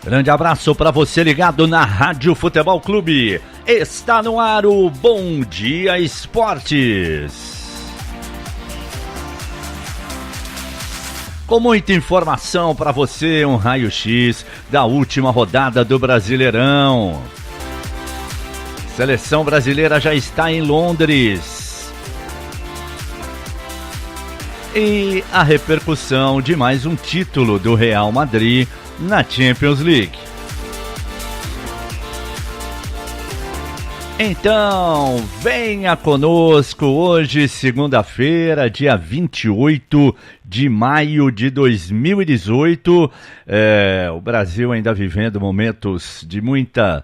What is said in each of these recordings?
Grande abraço para você ligado na Rádio Futebol Clube. Está no ar o Bom Dia Esportes. Com muita informação para você, um raio-x da última rodada do Brasileirão. Seleção brasileira já está em Londres. E a repercussão de mais um título do Real Madrid na Champions League. Então, venha conosco hoje, segunda-feira, dia 28 de maio de 2018. O Brasil ainda vivendo momentos de muita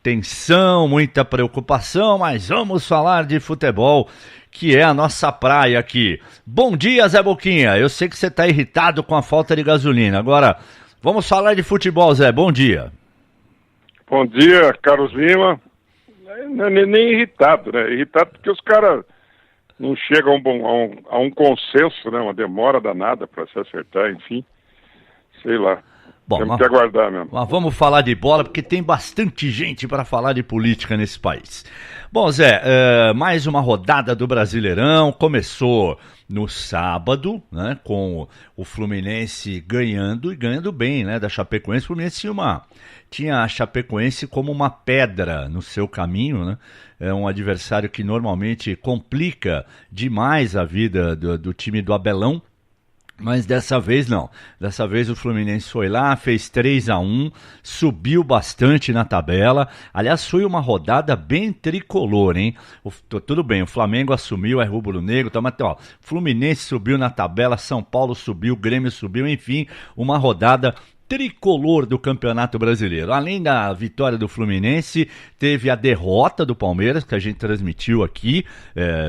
tensão, muita preocupação, mas vamos falar de futebol, que é a nossa praia aqui. Bom dia, Zé Boquinha. Eu sei que você está irritado com a falta de gasolina. Agora, vamos falar de futebol, Zé. Bom dia. Bom dia, Carlos Lima. Não é nem irritado, né? Irritado porque os caras não chegam a um consenso, né? Uma demora danada para se acertar, enfim. Sei lá. Bom, temos que aguardar mesmo. Mas vamos falar de bola, porque tem bastante gente para falar de política nesse país. Bom, Zé, mais uma rodada do Brasileirão. Começou no sábado, né, com o Fluminense ganhando, e ganhando bem, né, da Chapecoense. O Fluminense tinha a Chapecoense como uma pedra no seu caminho, né? É um adversário que normalmente complica demais a vida do time do Abelão. Mas dessa vez não. Dessa vez o Fluminense foi lá, fez 3-1, subiu bastante na tabela. Aliás, foi uma rodada bem tricolor, hein? Tudo bem, o Flamengo assumiu, é rubro-negro, mas ó, Fluminense subiu na tabela, São Paulo subiu, Grêmio subiu, enfim, uma rodada tricolor do Campeonato Brasileiro. Além da vitória do Fluminense, teve a derrota do Palmeiras, que a gente transmitiu aqui,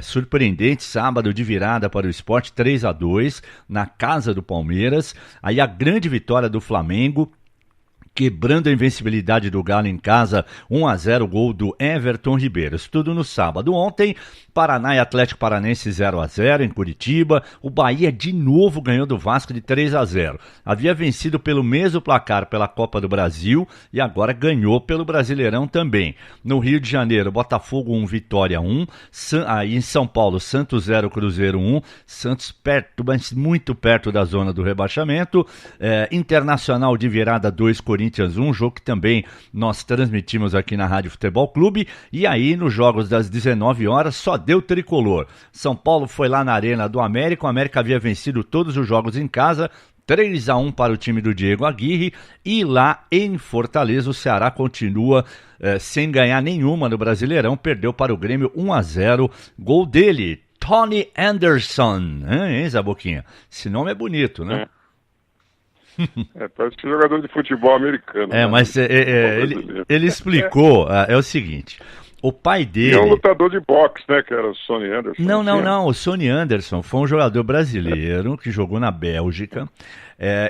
surpreendente, sábado de virada para o Sport, 3-2, na casa do Palmeiras. Aí a grande vitória do Flamengo, quebrando a invencibilidade do Galo em casa, 1-0, gol do Everton Ribeiro. Isso tudo no sábado. Ontem, Paraná e Atlético Paranense 0-0 em Curitiba. O Bahia de novo ganhou do Vasco de 3-0. Havia vencido pelo mesmo placar pela Copa do Brasil e agora ganhou pelo Brasileirão também. No Rio de Janeiro, Botafogo 1, Vitória 1. Aí em São Paulo, Santos 0, Cruzeiro 1. Santos perto, mas muito perto da zona do rebaixamento. Internacional de virada 2, Corinthians 1, jogo que também nós transmitimos aqui na Rádio Futebol Clube. E aí, nos jogos das 19 horas, só deu tricolor. São Paulo foi lá na Arena do América, o América havia vencido todos os jogos em casa, 3-1 para o time do Diego Aguirre, e lá em Fortaleza o Ceará continua sem ganhar nenhuma no Brasileirão, perdeu para o Grêmio 1-0, gol dele, Tony Anderson, hein, Zé Boquinha? Esse nome é bonito, né? Parece jogador de futebol americano. Mas ele explicou, é o seguinte... O pai dele... E é um lutador de boxe, né, que era o Sonny Anderson. Não. O Sonny Anderson foi um jogador brasileiro que jogou na Bélgica.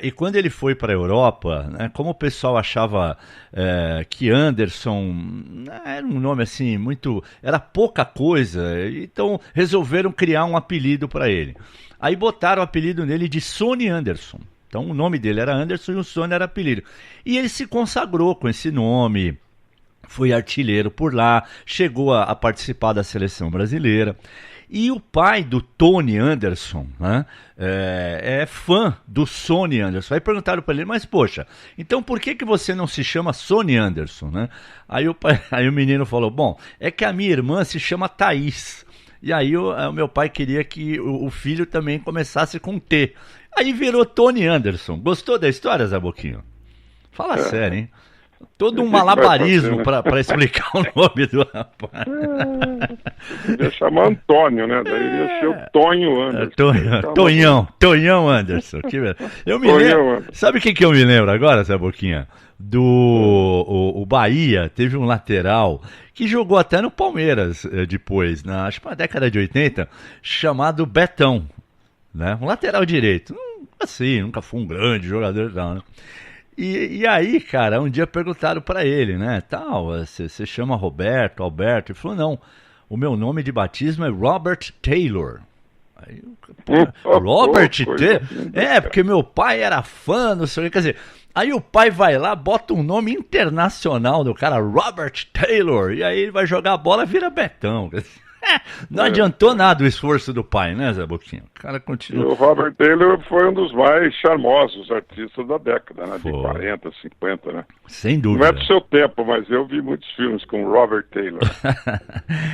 E quando ele foi para a Europa, né, como o pessoal achava que Anderson era um nome assim, muito... Era pouca coisa, então resolveram criar um apelido para ele. Aí botaram o apelido nele de Sonny Anderson. Então o nome dele era Anderson e o Sonny era apelido. E ele se consagrou com esse nome... Foi artilheiro por lá, chegou a participar da seleção brasileira. E o pai do Tony Anderson, né, é fã do Sonny Anderson. Aí perguntaram para ele, mas poxa, então por que você não se chama Sonny Anderson? Né? Aí o menino falou, bom, é que a minha irmã se chama Thaís. E aí o meu pai queria que o filho também começasse com T. Aí virou Tony Anderson. Gostou da história, Zé Boquinho? Fala sério, hein? Todo um malabarismo para explicar o nome do rapaz. Ia chamar Antônio, né? Daí ia ser o Tonho Anderson. Tonhão Anderson. Eu me lembro. Sabe o que eu me lembro agora, Zé Boquinha? O Bahia teve um lateral que jogou até no Palmeiras depois, acho que na década de 80, chamado Betão. Né? Um lateral direito. Assim, nunca foi um grande jogador, não, né? E aí, cara, um dia perguntaram pra ele, né, você chama Roberto, Alberto? Ele falou, não, o meu nome de batismo é Robert Taylor. Aí, Robert Taylor? Porque meu pai era fã, não sei o que, quer dizer... Aí o pai vai lá, bota um nome internacional do cara, Robert Taylor, e aí ele vai jogar a bola, vira Betão. Não adiantou nada o esforço do pai, né, Zé Boquinha? O cara continua. E o Robert Taylor foi um dos mais charmosos artistas da década, né? De 40, 50, né? Sem dúvida. Não é do seu tempo, mas eu vi muitos filmes com o Robert Taylor.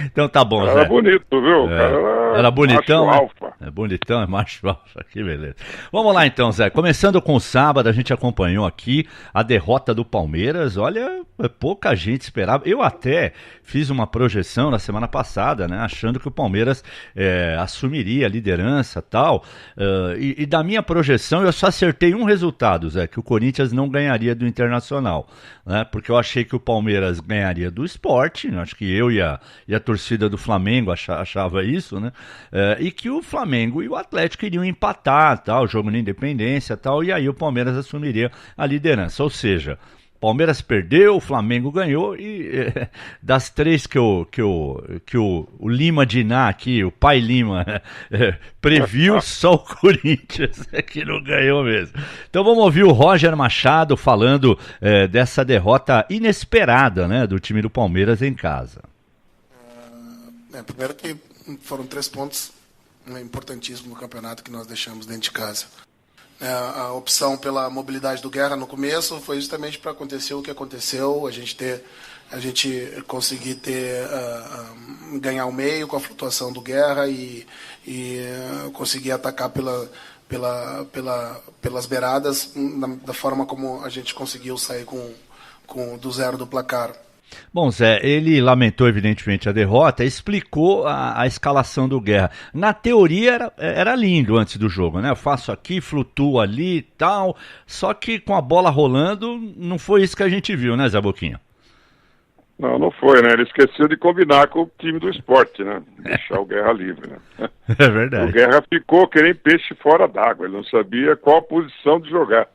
Então tá bom, Zé. Era bonito, viu? O cara era bonitão, macho né? alfa. É bonitão, é macho alfa, que beleza. Vamos lá então, Zé. Começando com o sábado, a gente acompanhou aqui a derrota do Palmeiras. Olha, pouca gente esperava. Eu até fiz uma projeção na semana passada, né? Achando que o Palmeiras assumiria a liderança e tal. E da minha projeção, eu só acertei um resultado, Zé, que o Corinthians não ganharia do Internacional. Né? Porque eu achei que o Palmeiras ganharia do Sport, né? Acho que eu e a torcida do Flamengo achava isso, né? E que o Flamengo e o Atlético iriam empatar, tal, jogo na Independência, tal, e aí o Palmeiras assumiria a liderança. Ou seja, Palmeiras perdeu, o Flamengo ganhou e das três que o Lima Diná aqui, o pai Lima, previu, só o Corinthians que não ganhou mesmo. Então vamos ouvir o Roger Machado falando dessa derrota inesperada, né, do time do Palmeiras em casa. Primeiro que foram 3 pontos importantíssimos no campeonato que nós deixamos dentro de casa. A opção pela mobilidade do Guerra no começo foi justamente para acontecer o que aconteceu, a gente conseguir ganhar o meio com a flutuação do Guerra e conseguir atacar pelas beiradas da forma como a gente conseguiu sair do 0 do placar. Bom, Zé, ele lamentou evidentemente a derrota, explicou a escalação do Guerra. Na teoria era lindo antes do jogo, né? Eu faço aqui, flutuo ali e tal, só que com a bola rolando não foi isso que a gente viu, né, Zé Boquinha? Não foi, né? Ele esqueceu de combinar com o time do Sport, né? Deixar o Guerra livre, né? É verdade. O Guerra ficou querendo peixe fora d'água, ele não sabia qual posição de jogar.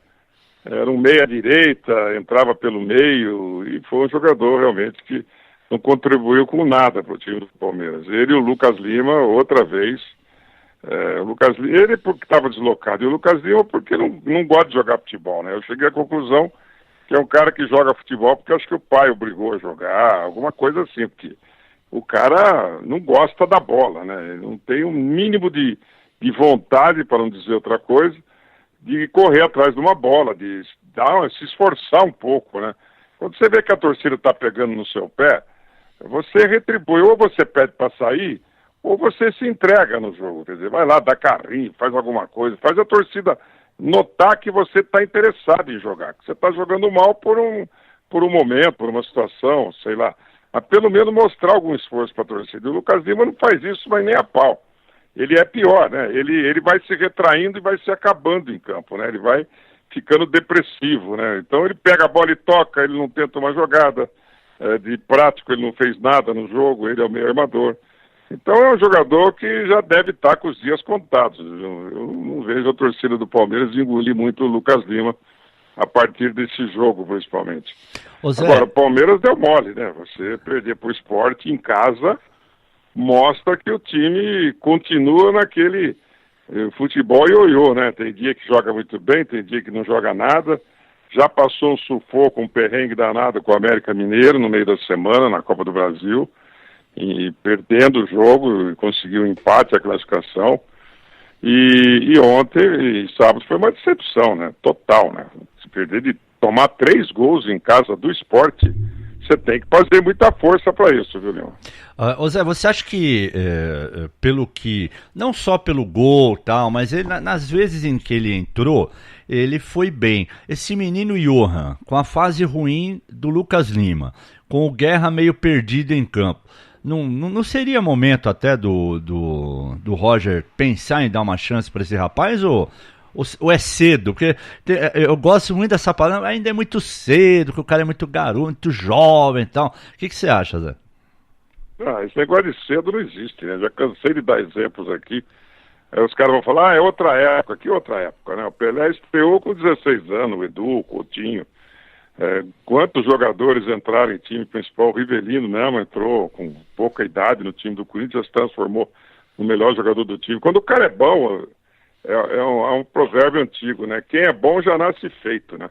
Era um meia-direita, entrava pelo meio, e foi um jogador realmente que não contribuiu com nada para o time do Palmeiras. Ele e o Lucas Lima, outra vez, o Lucas Lima, ele porque estava deslocado, e o Lucas Lima porque não gosta de jogar futebol, né? Eu cheguei à conclusão que é um cara que joga futebol porque acho que o pai obrigou a jogar, alguma coisa assim, porque o cara não gosta da bola, né? Ele não tem um mínimo de vontade, para não dizer outra coisa, de correr atrás de uma bola, de se esforçar um pouco, né? Quando você vê que a torcida está pegando no seu pé, você retribui, ou você pede para sair, ou você se entrega no jogo, quer dizer, vai lá, dá carrinho, faz alguma coisa, faz a torcida notar que você está interessado em jogar, que você está jogando mal por um momento, por uma situação, sei lá, mas pelo menos mostrar algum esforço para a torcida. E o Lucas Lima não faz isso, mas nem a pau. Ele é pior, né? Ele vai se retraindo e vai se acabando em campo, né? Ele vai ficando depressivo, né? Então ele pega a bola e toca, ele não tenta uma jogada, de prático ele não fez nada no jogo, ele é o meio armador. Então é um jogador que já deve estar com os dias contados. Eu não vejo a torcida do Palmeiras engolir muito o Lucas Lima a partir desse jogo, principalmente. Agora, o Palmeiras deu mole, né? Você perder para o Sport em casa mostra que o time continua naquele futebol ioiô, né? Tem dia que joga muito bem, tem dia que não joga nada. Já passou um sufoco, um perrengue danado com o América Mineiro no meio da semana, na Copa do Brasil, e perdendo o jogo, conseguiu um empate, a classificação. E ontem, e sábado, foi uma decepção, né? Total, né? Se perder de tomar 3 gols em casa do Sport, você tem que fazer muita força para isso, viu, Leão? Zé, você acha que, pelo que, não só pelo gol e tal, mas ele, nas vezes em que ele entrou, ele foi bem. Esse menino Johan, com a fase ruim do Lucas Lima, com o Guerra meio perdido em campo, não seria momento até do Roger pensar em dar uma chance para esse rapaz, ou é cedo? Porque eu gosto muito dessa palavra, ainda é muito cedo, que o cara é muito garoto, muito jovem e tal. O que você acha, Zé? Esse negócio de cedo não existe, né? Já cansei de dar exemplos aqui. Os caras vão falar, é outra época. Que outra época, né? O Pelé estreou com 16 anos, o Edu, o Coutinho. Quantos jogadores entraram em time principal? O Rivelino mesmo entrou com pouca idade no time do Corinthians, se transformou o melhor jogador do time. Quando o cara é bom, é um provérbio antigo, né? Quem é bom já nasce feito, né?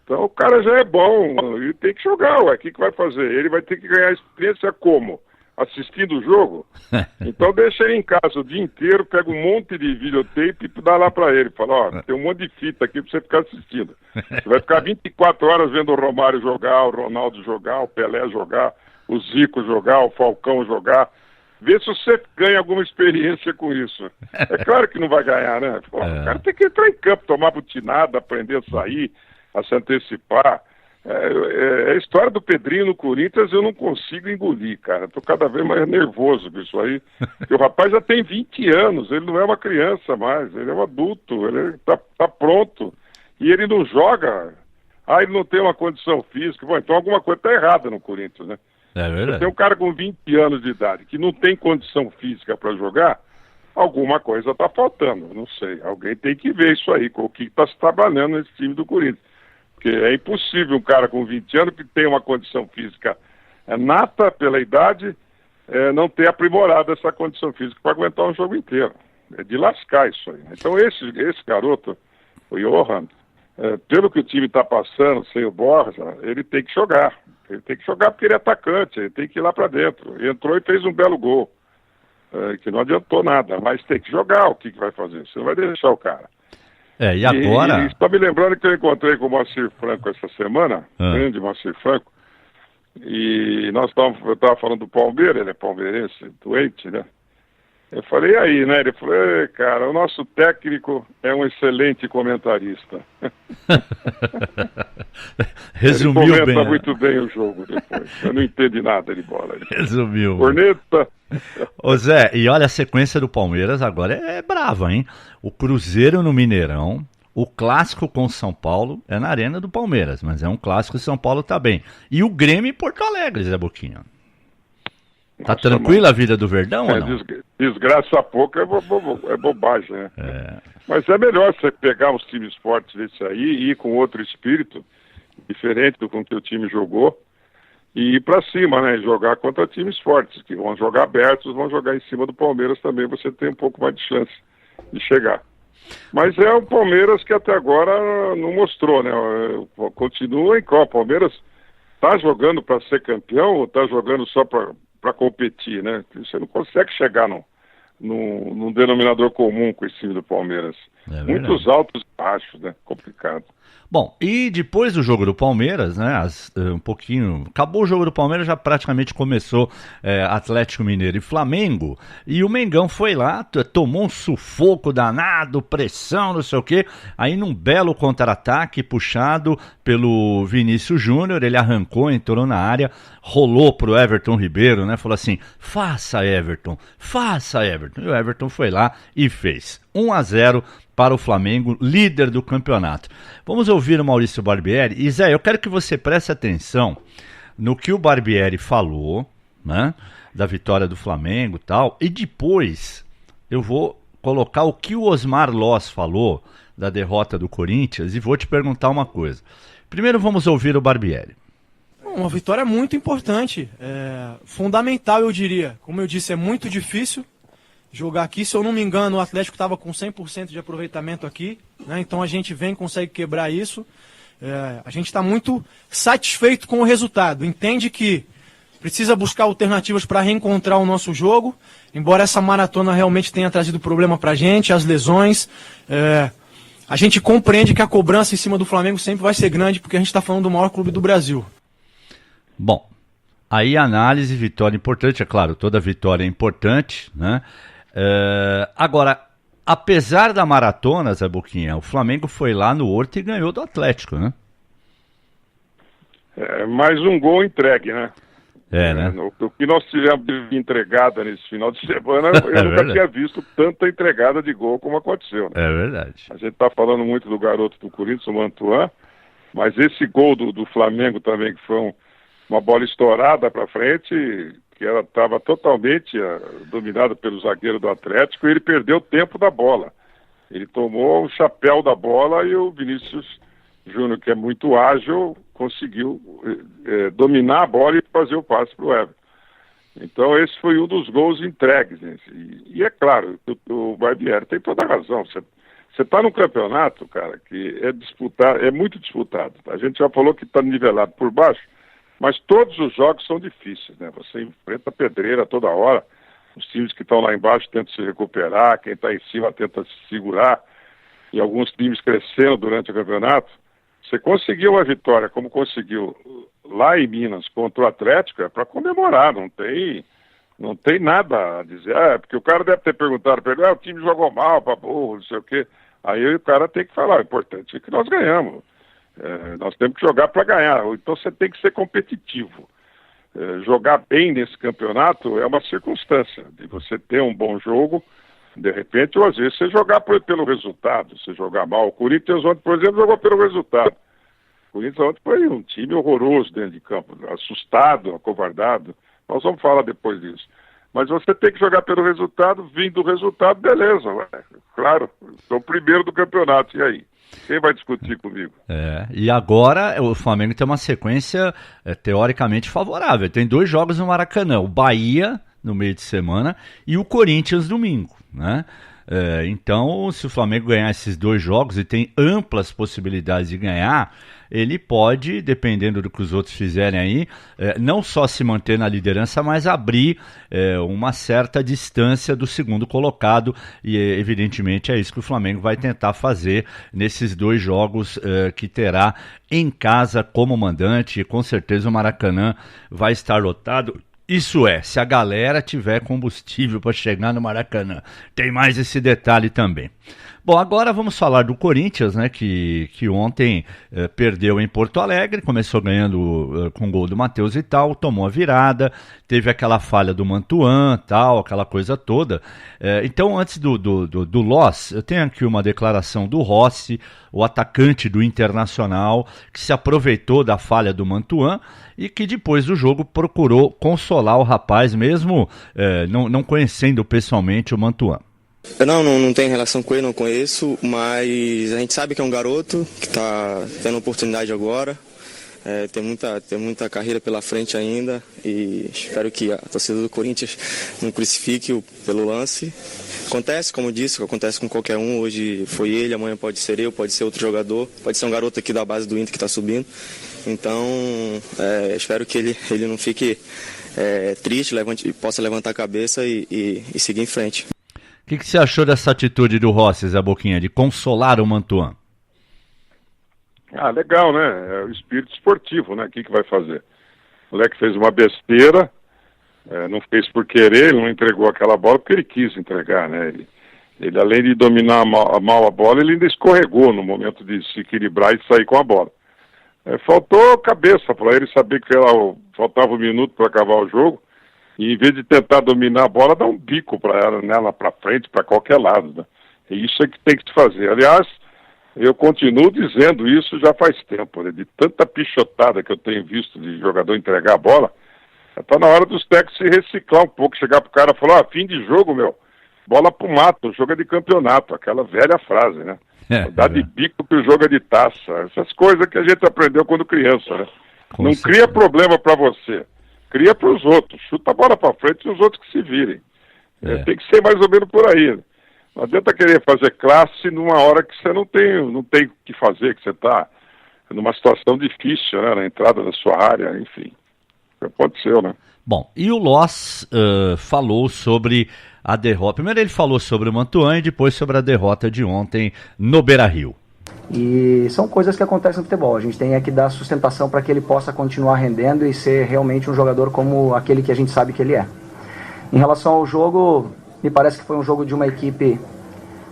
Então o cara já é bom e tem que jogar, ué. O que vai fazer? Ele vai ter que ganhar experiência como? Assistindo o jogo? Então deixa ele em casa o dia inteiro, pega um monte de videotape e dá lá pra ele. Fala, ó, tem um monte de fita aqui pra você ficar assistindo. Você vai ficar 24 horas vendo o Romário jogar, o Ronaldo jogar, o Pelé jogar, o Zico jogar, o Falcão jogar. Vê se você ganha alguma experiência com isso. É claro que não vai ganhar, né? Pô, o cara tem que entrar em campo, tomar butinada, aprender a sair, a se antecipar. A história do Pedrinho no Corinthians eu não consigo engolir, cara. Tô cada vez mais nervoso com isso aí. Porque o rapaz já tem 20 anos, ele não é uma criança mais, ele é um adulto, ele tá pronto. E ele não joga. Ele não tem uma condição física. Bom, então alguma coisa tá errada no Corinthians, né? É verdade. Você tem um cara com 20 anos de idade que não tem condição física para jogar, alguma coisa tá faltando, não sei. Alguém tem que ver isso aí, com o que está se trabalhando nesse time do Corinthians. Porque é impossível um cara com 20 anos que tem uma condição física nata pela idade, não ter aprimorado essa condição física para aguentar um jogo inteiro. É de lascar isso aí. Então esse garoto, o Johan, pelo que o time está passando, sem o Borja, ele tem que jogar. Ele tem que jogar porque ele é atacante, ele tem que ir lá para dentro. Entrou e fez um belo gol, que não adiantou nada, mas tem que jogar. O que vai fazer? Você não vai deixar o cara. E agora... Está me lembrando que eu encontrei com o Moacir Franco essa semana, grande Moacir Franco, e eu estava falando do Palmeiras, ele é palmeirense, doente, né? Eu falei, e aí, né? Ele falou, cara, o nosso técnico é um excelente comentarista. Resumiu ele comenta bem. Muito bem o jogo depois. Eu não entendi nada de bola. Resumiu. Corneta. Ô Zé, e olha a sequência do Palmeiras agora é brava, hein? O Cruzeiro no Mineirão, o clássico com São Paulo é na Arena do Palmeiras, mas é um clássico e São Paulo tá bem. E o Grêmio em Porto Alegre, Zé Boquinha. Tá tranquila a vida do Verdão ou não? Desgraça pouca é bobagem, né? Mas é melhor você pegar uns times fortes desse aí e ir com outro espírito, diferente do com que o time jogou, e ir pra cima, né? Jogar contra times fortes, que vão jogar abertos, vão jogar em cima do Palmeiras também, você tem um pouco mais de chance de chegar. Mas é o Palmeiras que até agora não mostrou, né? Continua em qual? O Palmeiras tá jogando para ser campeão ou tá jogando só para competir, né? Você não consegue chegar num denominador comum com esse time do Palmeiras. Muitos altos e baixos, né? Complicado. Bom, e depois do jogo do Palmeiras, né, acabou o jogo do Palmeiras, já praticamente começou Atlético Mineiro e Flamengo, e o Mengão foi lá, tomou um sufoco danado, pressão, não sei o quê, aí num belo contra-ataque puxado pelo Vinícius Júnior, ele arrancou, entrou na área, rolou pro Everton Ribeiro, né, falou assim, faça Everton, e o Everton foi lá e fez 1-0 para o Flamengo, líder do campeonato. Vamos ouvir o Maurício Barbieri. E Zé, eu quero que você preste atenção no que o Barbieri falou, né, da vitória do Flamengo e tal, e depois eu vou colocar o que o Osmar Loz falou da derrota do Corinthians e vou te perguntar uma coisa. Primeiro vamos ouvir o Barbieri. Uma vitória muito importante, fundamental eu diria. Como eu disse, é muito difícil jogar aqui. Se eu não me engano, o Atlético estava com 100% de aproveitamento aqui, né? Então a gente consegue quebrar isso. A gente está muito satisfeito com o resultado. Entende que precisa buscar alternativas para reencontrar o nosso jogo, embora essa maratona realmente tenha trazido problema para a gente, as lesões. A gente compreende que a cobrança em cima do Flamengo sempre vai ser grande, porque a gente está falando do maior clube do Brasil. Bom, aí análise, vitória importante, é claro, toda vitória é importante, né? Agora, apesar da maratona, Zé Boquinha, o Flamengo foi lá no Horto e ganhou do Atlético, né? Mais um gol entregue, né? Né? O que nós tivemos de entregada nesse final de semana, eu nunca tinha visto tanta entregada de gol como aconteceu. Né? É verdade. A gente tá falando muito do garoto do Corinthians, o Mantuan, mas esse gol do Flamengo também, que foi uma bola estourada para frente, que ela estava totalmente dominada pelo zagueiro do Atlético, e ele perdeu o tempo da bola. Ele tomou o chapéu da bola e o Vinícius Júnior, que é muito ágil, conseguiu dominar a bola e fazer o passe para o Everton. Então esse foi um dos gols entregues. Né? E é claro, o Barbieri tem toda a razão. Você está num campeonato, cara, que é disputado, é muito disputado. A gente já falou que está nivelado por baixo, mas todos os jogos são difíceis, né? Você enfrenta pedreira toda hora, os times que estão lá embaixo tentam se recuperar, quem está em cima tenta se segurar, e alguns times crescendo durante o campeonato. Você conseguiu a vitória como conseguiu lá em Minas contra o Atlético, é para comemorar, não tem nada a dizer. Porque o cara deve ter perguntado para ele, o time jogou mal, para burro, não sei o quê. Aí o cara tem que falar, o importante é que nós ganhamos. Nós temos que jogar para ganhar, então você tem que ser competitivo. Jogar bem nesse campeonato é uma circunstância de você ter um bom jogo, de repente, ou às vezes você jogar pelo resultado, você jogar mal. O Corinthians ontem, por exemplo, jogou pelo resultado. O Corinthians ontem foi um time horroroso dentro de campo, assustado, acovardado. Nós vamos falar depois disso. Mas você tem que jogar pelo resultado, vindo do resultado, beleza, claro, sou o primeiro do campeonato, e aí? Quem vai discutir comigo? E agora o Flamengo tem uma sequência teoricamente favorável. Tem 2 jogos no Maracanã, o Bahia no meio de semana e o Corinthians domingo, né? Então, se o Flamengo ganhar esses 2 jogos, e tem amplas possibilidades de ganhar, ele pode, dependendo do que os outros fizerem aí, não só se manter na liderança, mas abrir uma certa distância do segundo colocado, e evidentemente é isso que o Flamengo vai tentar fazer nesses 2 jogos que terá em casa como mandante, e com certeza o Maracanã vai estar lotado. Isso se a galera tiver combustível para chegar no Maracanã. Tem mais esse detalhe também. Bom, agora vamos falar do Corinthians, né, que ontem perdeu em Porto Alegre, começou ganhando com gol do Matheus e tal, tomou a virada, teve aquela falha do Mantuan, tal, aquela coisa toda. Então, antes do Loss, eu tenho aqui uma declaração do Rossi, o atacante do Internacional, que se aproveitou da falha do Mantuan e que depois do jogo procurou consolar o rapaz, mesmo não conhecendo pessoalmente o Mantuan. Não tem relação com ele, não conheço, mas a gente sabe que é um garoto que está tendo oportunidade agora, tem muita carreira pela frente ainda, e espero que a torcida do Corinthians não crucifique pelo lance. Acontece, como eu disse, acontece com qualquer um. Hoje foi ele, amanhã pode ser eu, pode ser outro jogador, pode ser um garoto aqui da base do Inter que está subindo. Então, espero que ele não fique triste, possa levantar a cabeça e seguir em frente. O que você achou dessa atitude do Rossi, Zé Boquinha, de consolar o Mantuan? Legal, né? É o espírito esportivo, né? O que vai fazer? O moleque fez uma besteira, não fez por querer, ele não entregou aquela bola porque ele quis entregar, né? Ele além de dominar mal a bola, ele ainda escorregou no momento de se equilibrar e sair com a bola. Faltou cabeça para ele saber que faltava 1 minuto para acabar o jogo, e em vez de tentar dominar a bola, dar um bico nela para frente, para qualquer lado, né? E isso é que tem que se fazer. Aliás, eu continuo dizendo isso já faz tempo, né? De tanta pichotada que eu tenho visto de jogador entregar a bola, está na hora dos técnicos se reciclar um pouco, chegar pro cara e falar, fim de jogo, bola pro mato, jogo é de campeonato, aquela velha frase, né? Dá de bico que o jogo é de taça, essas coisas que a gente aprendeu quando criança, né? Não cria problema para você, cria para os outros, chuta a bola para frente e os outros que se virem. Tem que ser mais ou menos por aí, né? Não adianta querer fazer classe numa hora que você não tem o que fazer, que você está numa situação difícil, né, na entrada da sua área, enfim. Aconteceu, né? Bom, e o Loss falou sobre a derrota. Primeiro ele falou sobre o Mantuan e depois sobre a derrota de ontem no Beira-Rio. E são coisas que acontecem no futebol. A gente tem que dar sustentação para que ele possa continuar rendendo e ser realmente um jogador como aquele que a gente sabe que ele é. Em relação ao jogo, me parece que foi um jogo de uma equipe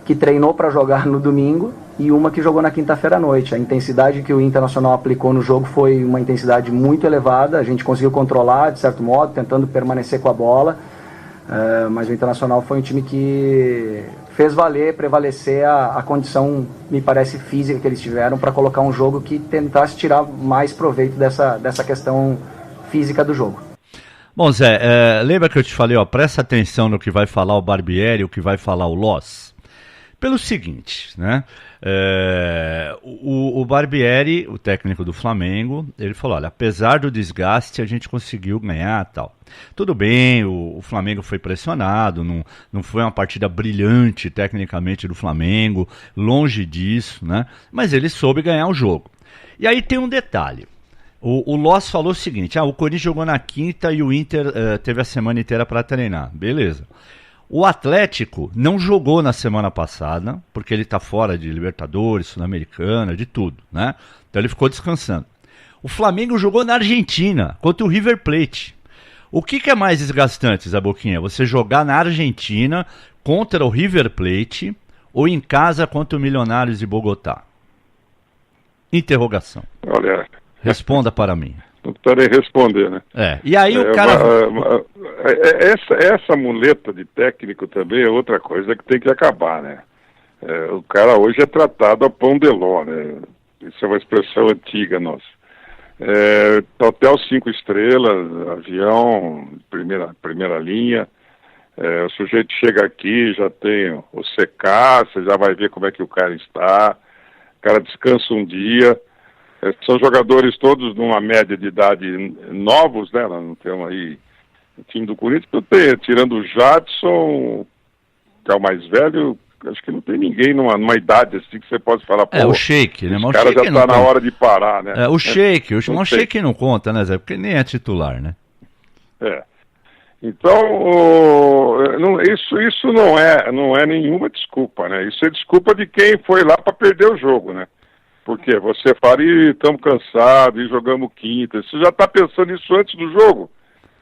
que treinou para jogar no domingo e uma que jogou na quinta-feira à noite. A intensidade que o Internacional aplicou no jogo foi uma intensidade muito elevada. A gente conseguiu controlar, de certo modo, tentando permanecer com a bola. Mas o Internacional foi um time que fez prevalecer a condição, me parece, física que eles tiveram para colocar um jogo que tentasse tirar mais proveito dessa questão física do jogo. Bom, Zé, lembra que eu te falei, presta atenção no que vai falar o Barbieri, o que vai falar o Loss? Pelo seguinte, né? O Barbieri, o técnico do Flamengo, ele falou, olha, apesar do desgaste, a gente conseguiu ganhar e tal. Tudo bem, o Flamengo foi pressionado, não foi uma partida brilhante tecnicamente do Flamengo, longe disso, né? Mas ele soube ganhar o jogo. E aí tem um detalhe. O Loss falou o seguinte, o Corinthians jogou na quinta e o Inter teve a semana inteira para treinar. Beleza. O Atlético não jogou na semana passada, porque ele está fora de Libertadores, Sul-Americana, de tudo, né? Então ele ficou descansando. O Flamengo jogou na Argentina, contra o River Plate. O que é mais desgastante, Zé Boquinha? Você jogar na Argentina contra o River Plate ou em casa contra o Milionários de Bogotá? Interrogação. Olha... Responda para mim. Não precisarei responder, né? E aí o cara... Essa muleta de técnico também é outra coisa que tem que acabar, né? O cara hoje é tratado a pão de ló, né? Isso é uma expressão antiga nossa. Hotel 5 estrelas, avião, primeira linha. O sujeito chega aqui, já tem o CK, você já vai ver como é que o cara está. O cara descansa um dia. São jogadores todos numa média de idade novos, né? Nós não temos aí o time do Corinthians, tirando o Jadson, que é o mais velho, acho que não tem ninguém numa idade assim que você pode falar. O Sheik, né? O cara já está na hora de parar, né? O Sheik, o Sheik não conta, né, Zé? Porque nem é titular, né? Então, isso não é nenhuma desculpa, né? Isso é desculpa de quem foi lá para perder o jogo, né? Porque você fala, estamos cansados, e jogamos quinta. Você já está pensando nisso antes do jogo.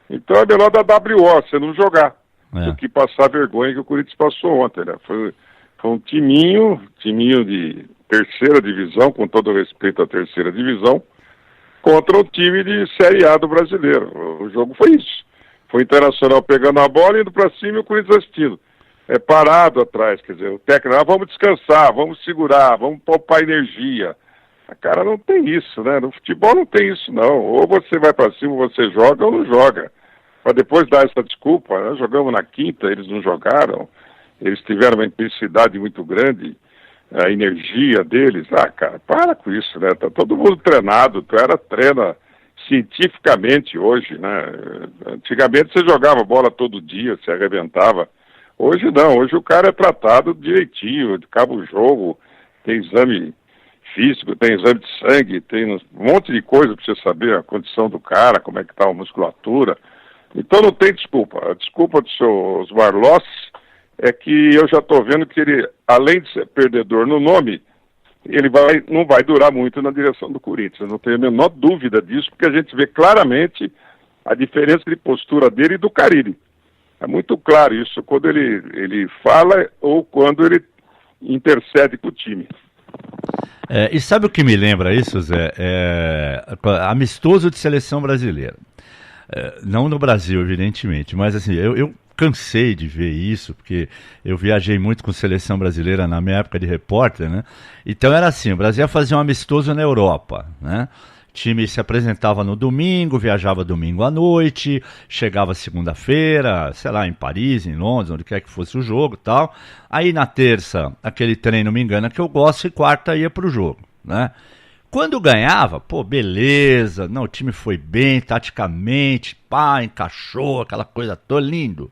Então é melhor dar WO, você não jogar, do que passar a vergonha que o Corinthians passou ontem, né? Foi um timinho de terceira divisão, com todo respeito à terceira divisão, contra um time de Série A do brasileiro. O jogo foi isso. Foi o Internacional pegando a bola, indo para cima e o Corinthians assistindo. Parado atrás, quer dizer, o técnico, vamos descansar, vamos segurar, vamos poupar energia. Cara, não tem isso, né? No futebol não tem isso, não. Ou você vai para cima, você joga ou não joga. Para depois dar essa desculpa, nós jogamos na quinta, eles não jogaram, eles tiveram uma intensidade muito grande, a energia deles. Cara, para com isso, né? Tá todo mundo treinado, treina cientificamente hoje, né? Antigamente você jogava bola todo dia, se arrebentava. Hoje não, hoje o cara é tratado direitinho, acaba o jogo, tem exame físico, tem exame de sangue, tem um monte de coisa para você saber a condição do cara, como é que está a musculatura. Então não tem desculpa. A desculpa do seu Osmar Loss é que eu já estou vendo que ele, além de ser perdedor no nome, ele não vai durar muito na direção do Corinthians. Eu não tenho a menor dúvida disso, porque a gente vê claramente a diferença de postura dele e do Carille. É muito claro isso quando ele fala ou quando ele intercede com o time. E sabe o que me lembra isso, Zé? Amistoso de seleção brasileira. Não no Brasil, evidentemente, mas assim, eu cansei de ver isso, porque eu viajei muito com seleção brasileira na minha época de repórter, né? Então era assim, o Brasil ia fazer um amistoso na Europa, né? O time se apresentava no domingo, viajava domingo à noite, chegava segunda-feira, sei lá, em Paris, em Londres, onde quer que fosse o jogo e tal. Aí na terça, aquele treino me engana que eu gosto, e quarta ia pro jogo, né? Quando ganhava, beleza, não, o time foi bem, taticamente, encaixou, aquela coisa toda, lindo.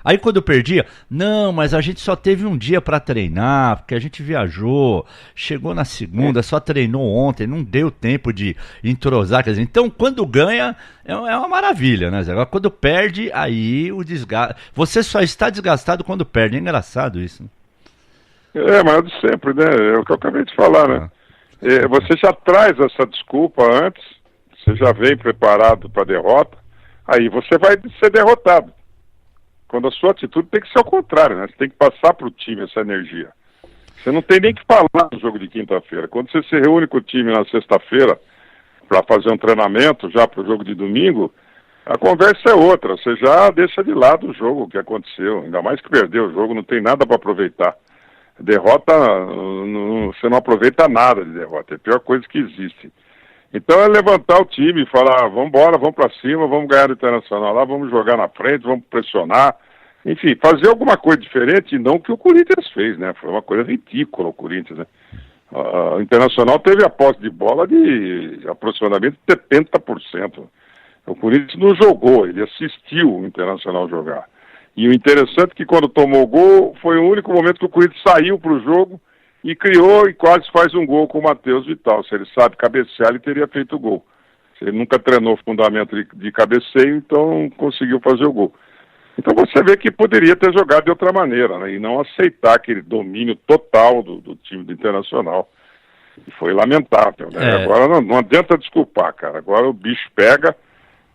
Aí quando eu perdia, não, mas a gente só teve um dia para treinar, porque a gente viajou, chegou na segunda, só treinou ontem, não deu tempo de entrosar, quer dizer, então quando ganha é uma maravilha, né, Zé? Agora quando perde, aí o desgaste, você só está desgastado quando perde, é engraçado isso, né? Mas de sempre, né, é o que eu acabei de falar, né? Você já traz essa desculpa antes, você já vem preparado para a derrota, aí você vai ser derrotado. Quando a sua atitude tem que ser ao contrário, né? Você tem que passar para o time essa energia. Você não tem nem que falar no jogo de quinta-feira. Quando você se reúne com o time na sexta-feira para fazer um treinamento já para o jogo de domingo, a conversa é outra. Você já deixa de lado o jogo que aconteceu. Ainda mais que perdeu o jogo, não tem nada para aproveitar. Derrota, você não aproveita nada de derrota. É a pior coisa que existe. Então é levantar o time e falar, vamos embora, vamos para cima, vamos ganhar o Internacional lá, vamos jogar na frente, vamos pressionar. enfim, fazer alguma coisa diferente, e não o que o Corinthians fez, né? Foi uma coisa ridícula o Corinthians, né? O Internacional teve a posse de bola de aproximadamente 70%. O Corinthians não jogou, ele assistiu o Internacional jogar. E o interessante é que quando tomou o gol, foi o único momento que o Corinthians saiu para o jogo e criou e quase faz um gol com o Matheus Vital. Se ele sabe cabecear, ele teria feito o gol. Se ele nunca treinou fundamento de cabeceio, então conseguiu fazer o gol. Então você vê que poderia ter jogado de outra maneira, né? E não aceitar aquele domínio total do time do Internacional. E foi lamentável, né? Agora não adianta desculpar, cara. Agora o bicho pega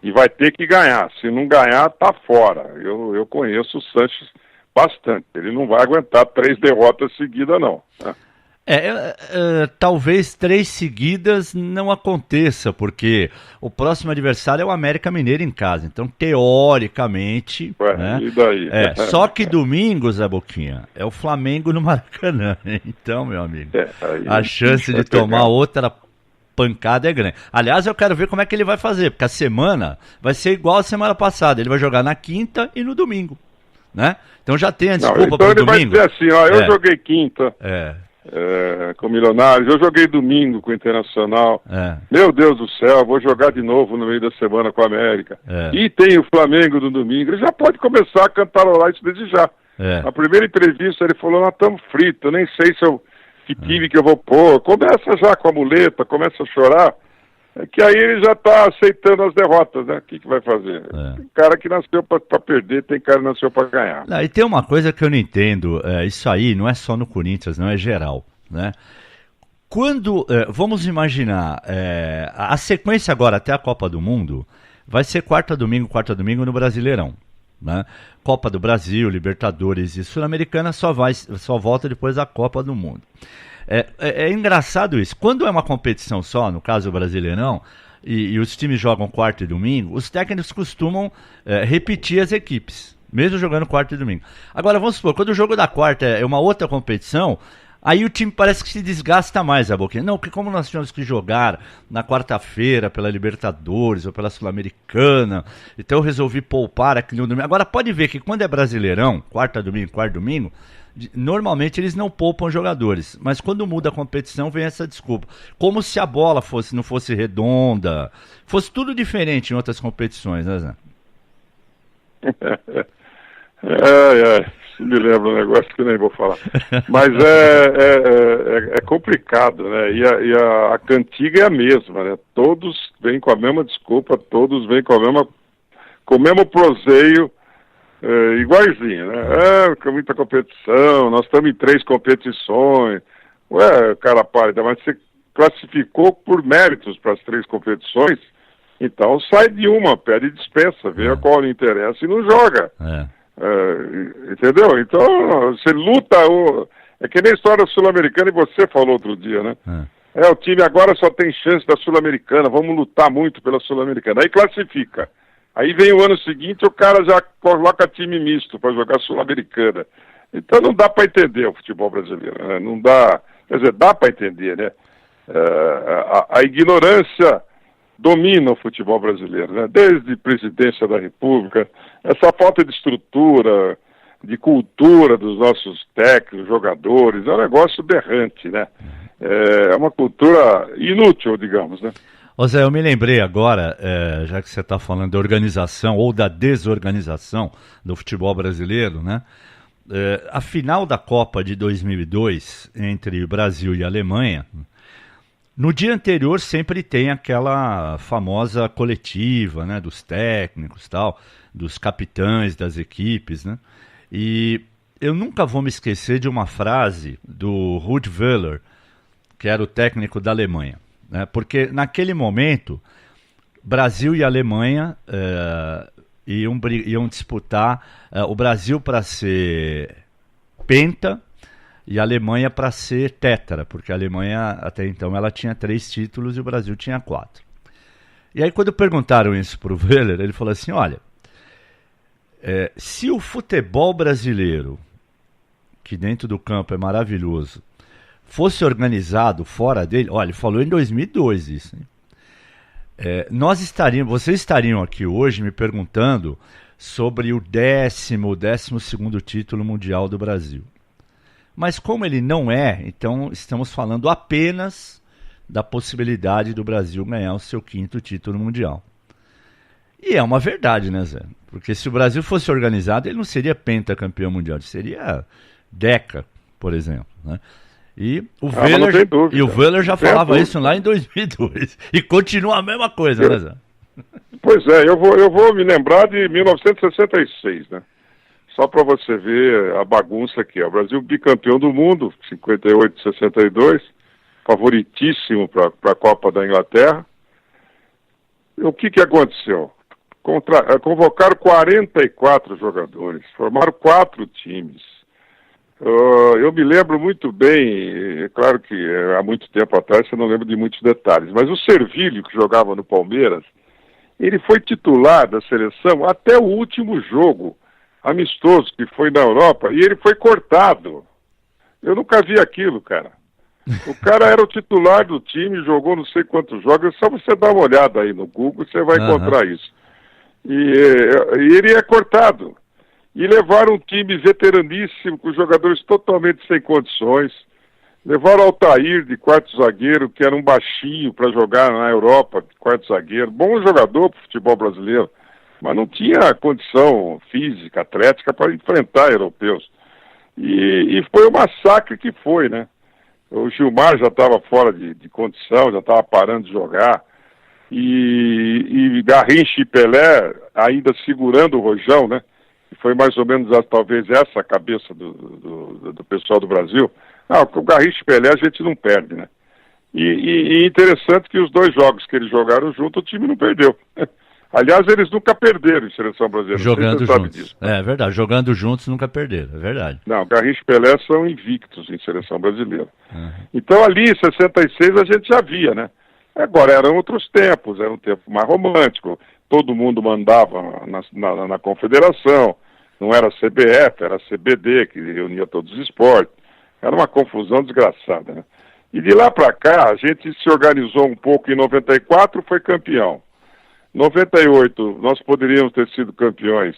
e vai ter que ganhar. Se não ganhar, tá fora. Eu conheço o Sanches bastante. Ele não vai aguentar 3 derrotas seguidas, não, né? Talvez 3 seguidas não aconteça, porque o próximo adversário é o América Mineiro em casa. Então, teoricamente... né? E daí? Só que domingo, Zé Boquinha, é o Flamengo no Maracanã. Então, meu amigo, a chance de tomar outra pancada é grande. Aliás, eu quero ver como é que ele vai fazer, porque a semana vai ser igual a semana passada. Ele vai jogar na quinta e no domingo, né? Então já tem a desculpa para o domingo. Então ele vai dizer assim, ó, eu joguei quinta com o Milionários, eu joguei domingo com o Internacional. Meu Deus do céu, vou jogar de novo no meio da semana com a América. E tem o Flamengo no domingo. Ele já pode começar a cantarolar isso desde já. Na primeira entrevista ele falou, nós estamos fritos, eu nem sei que time que eu vou pôr. Começa já com a muleta, começa a chorar, que aí ele já está aceitando as derrotas, né? O que vai fazer? Tem cara que nasceu para perder, tem cara que nasceu para ganhar. E tem uma coisa que eu não entendo, isso aí não é só no Corinthians, não é geral, né? Quando, vamos imaginar, a sequência agora até a Copa do Mundo vai ser quarta domingo no Brasileirão, né? Copa do Brasil, Libertadores e Sul-Americana só volta depois da Copa do Mundo. É engraçado isso. Quando é uma competição só, no caso o Brasileirão, e os times jogam quarta e domingo, os técnicos costumam repetir as equipes, mesmo jogando quarta e domingo. Agora, vamos supor, quando o jogo da quarta é uma outra competição, aí o time parece que se desgasta mais, a boquinha. Não, porque como nós tínhamos que jogar na quarta-feira pela Libertadores ou pela Sul-Americana, então eu resolvi poupar aqui no domingo. Agora pode ver que quando é Brasileirão, quarta domingo, normalmente eles não poupam jogadores, mas quando muda a competição vem essa desculpa. Como se a bola não fosse redonda, fosse tudo diferente em outras competições, né, Zé? Isso me lembra um negócio que nem vou falar. Mas é complicado, né? E a cantiga é a mesma, né? Todos vêm com a mesma desculpa, todos vêm com o mesmo proseio, iguaizinho, né? Com muita competição, nós estamos em 3 competições. Ué, cara pálida, mas você classificou por méritos para as 3 competições, então sai de uma, pede dispensa, vê a qual lhe interessa e não joga. Entendeu? Então, você luta, é que nem a história sul-americana, e você falou outro dia, né? O time agora só tem chance da Sul-Americana, vamos lutar muito pela Sul-Americana. Aí classifica. Aí vem o ano seguinte, o cara já coloca time misto para jogar Sul-Americana. Então não dá para entender o futebol brasileiro, né? Não dá, quer dizer, dá para entender, né? A ignorância domina o futebol brasileiro, né? Desde presidência da República, essa falta de estrutura, de cultura dos nossos técnicos, jogadores, é um negócio berrante, né? É uma cultura inútil, digamos, né? Ô Zé, eu me lembrei agora, já que você está falando da organização ou da desorganização do futebol brasileiro, né? A final da Copa de 2002 entre o Brasil e a Alemanha, no dia anterior sempre tem aquela famosa coletiva, né, dos técnicos, tal, dos capitães das equipes, né? E eu nunca vou me esquecer de uma frase do Rudi Völler, que era o técnico da Alemanha, né? Porque naquele momento Brasil e Alemanha iam disputar, o Brasil para ser penta e a Alemanha para ser tetra, porque a Alemanha até então ela tinha 3 títulos e o Brasil tinha 4. E aí quando perguntaram isso para o Völler, ele falou assim, olha, se o futebol brasileiro, que dentro do campo é maravilhoso, fosse organizado fora dele, olha, ele falou em 2002 isso, hein? Vocês estariam aqui hoje me perguntando sobre o 12º título mundial do Brasil. Mas como ele não é, então estamos falando apenas da possibilidade do Brasil ganhar o seu 5º título mundial. E é uma verdade, né, Zé? Porque se o Brasil fosse organizado, ele não seria pentacampeão mundial, ele seria Deca, por exemplo, né? E o Wöhler já falava isso lá em 2002. E continua a mesma coisa, né, Zé? Pois é, eu vou me lembrar de 1966, né? Só para você ver a bagunça que é. O Brasil bicampeão do mundo, 58, 62, favoritíssimo para a Copa da Inglaterra. O que aconteceu? Convocaram 44 jogadores, formaram 4 times. Eu me lembro muito bem, é claro que há muito tempo atrás você não lembra de muitos detalhes, mas o Servilho, que jogava no Palmeiras, ele foi titular da seleção até o último jogo amistoso que foi na Europa, e ele foi cortado. Eu nunca vi aquilo, cara. O cara era o titular do time, jogou não sei quantos jogos, é só você dar uma olhada aí no Google, você vai encontrar isso. E ele é cortado. E levaram um time veteraníssimo, com jogadores totalmente sem condições. Levaram Altair de quarto zagueiro, que era um baixinho para jogar na Europa, de quarto zagueiro. Bom jogador para o futebol brasileiro, mas não tinha condição física, atlética para enfrentar europeus. E foi um massacre que foi, né? O Gilmar já estava fora de condição, já estava parando de jogar. E Garrincha e Pelé ainda segurando o rojão, né? Foi mais ou menos talvez essa a cabeça do pessoal do Brasil. Não, com o Garrincha e Pelé a gente não perde, né? E interessante que os 2 jogos que eles jogaram junto, o time não perdeu. Aliás, eles nunca perderam em seleção brasileira. Jogando juntos. Disso, né? É verdade, jogando juntos nunca perderam, é verdade. Não, Garrincha e Pelé são invictos em seleção brasileira. Então ali, em 66, a gente já via, né? Agora, eram outros tempos, era um tempo mais romântico. Todo mundo mandava na confederação, não era a CBF, era a CBD, que reunia todos os esportes. Era uma confusão desgraçada, né? E de lá para cá, a gente se organizou um pouco. Em 94 foi campeão. 98, nós poderíamos ter sido campeões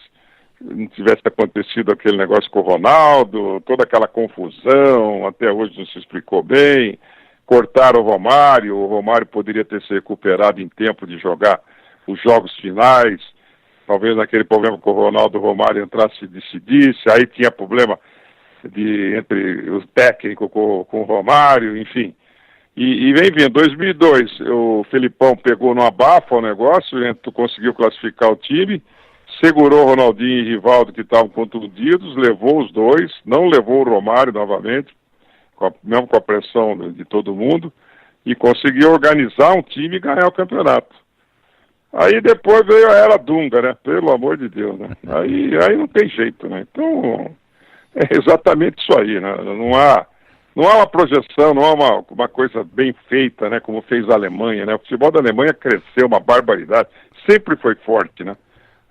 se não tivesse acontecido aquele negócio com o Ronaldo, toda aquela confusão, até hoje não se explicou bem. Cortaram o Romário poderia ter se recuperado em tempo de jogar os jogos finais, talvez naquele problema com o Ronaldo, o Romário entrasse e decidisse, aí tinha problema entre o técnico com o Romário, enfim. E vem vindo, 2002, o Felipão pegou no abafa o negócio, conseguiu classificar o time, segurou o Ronaldinho e Rivaldo, que estavam contundidos, levou os 2, não levou o Romário novamente, mesmo com a pressão de todo mundo, e conseguiu organizar um time e ganhar o campeonato. Aí depois veio a era Dunga, né? Pelo amor de Deus, né? Aí não tem jeito, né? Então, é exatamente isso aí, né? Não há uma projeção, não há uma coisa bem feita, né? Como fez a Alemanha, né? O futebol da Alemanha cresceu uma barbaridade. Sempre foi forte, né?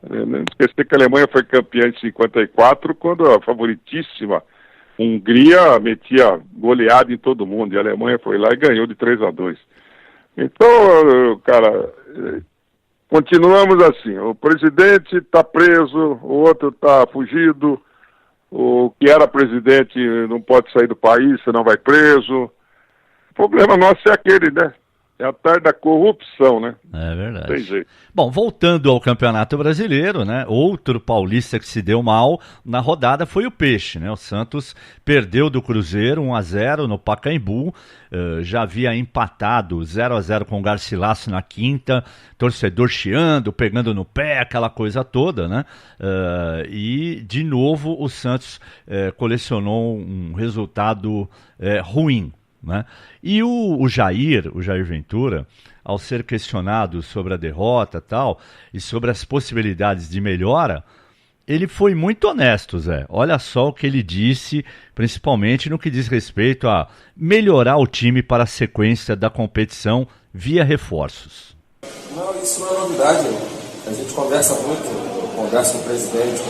Não esquecer que a Alemanha foi campeã em 54, quando a favoritíssima Hungria metia goleada em todo mundo. E a Alemanha foi lá e ganhou de 3-2. Então, cara, continuamos assim. O presidente está preso, o outro está fugido. O que era presidente não pode sair do país, senão vai preso. O problema nosso é aquele, né? É a tarde da corrupção, né? É verdade. Tem jeito. Bom, voltando ao Campeonato Brasileiro, né? Outro paulista que se deu mal na rodada foi o Peixe, né? O Santos perdeu do Cruzeiro 1-0 no Pacaembu, já havia empatado 0-0 com o Garcilasso na quinta, torcedor chiando, pegando no pé, aquela coisa toda, né? E, de novo, o Santos colecionou um resultado ruim, né? E o Jair Ventura, ao ser questionado sobre a derrota e sobre as possibilidades de melhora, ele foi muito honesto, Zé. Olha só o que ele disse, principalmente no que diz respeito a melhorar o time para a sequência da competição via reforços. Não, isso não é novidade. A gente conversa muito, conversa com o presidente,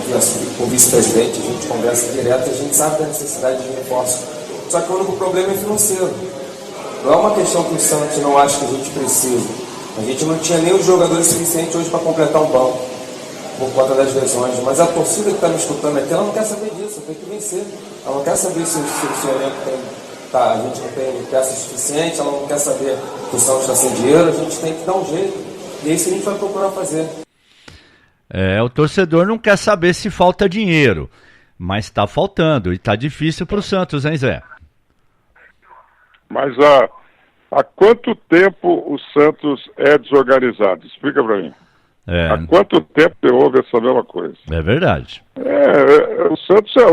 com o vice-presidente, a gente conversa direto, a gente sabe da necessidade de reforço. Só que o único problema é financeiro. Não é uma questão que o Santos não acha que a gente precisa. A gente não tinha nem os jogadores suficientes hoje para completar um banco. por conta das lesões. Mas a torcida que está me escutando aqui, ela não quer saber disso, tem que vencer. Ela não quer saber se o elenco a gente não tem peça suficiente, ela não quer saber que o Santos está sem dinheiro, a gente tem que dar um jeito. E é isso que a gente vai procurar fazer. O torcedor não quer saber se falta dinheiro, mas está faltando e está difícil para o Santos, hein, Zé? Mas há quanto tempo o Santos é desorganizado? Explica para mim. Há quanto tempo você ouve essa mesma coisa? É verdade. O Santos é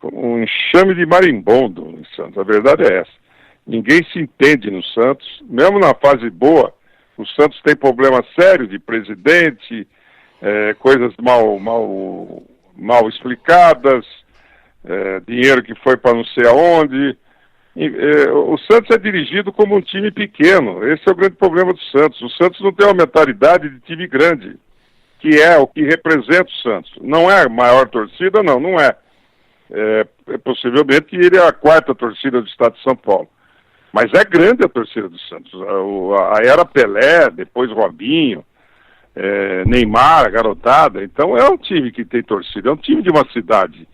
um enxame de marimbondo no Santos. A verdade é essa. Ninguém se entende no Santos. Mesmo na fase boa, o Santos tem problemas sérios de presidente, coisas mal explicadas, dinheiro que foi para não sei aonde. O Santos é dirigido como um time pequeno. Esse é o grande problema do Santos. O Santos não tem uma mentalidade de time grande, que é o que representa o Santos. Não é a maior torcida, não é. Possivelmente que ele é a quarta torcida do estado de São Paulo. Mas é grande a torcida do Santos. A era Pelé, depois Robinho, Neymar, a garotada. Então é um time que tem torcida, é um time de uma cidade.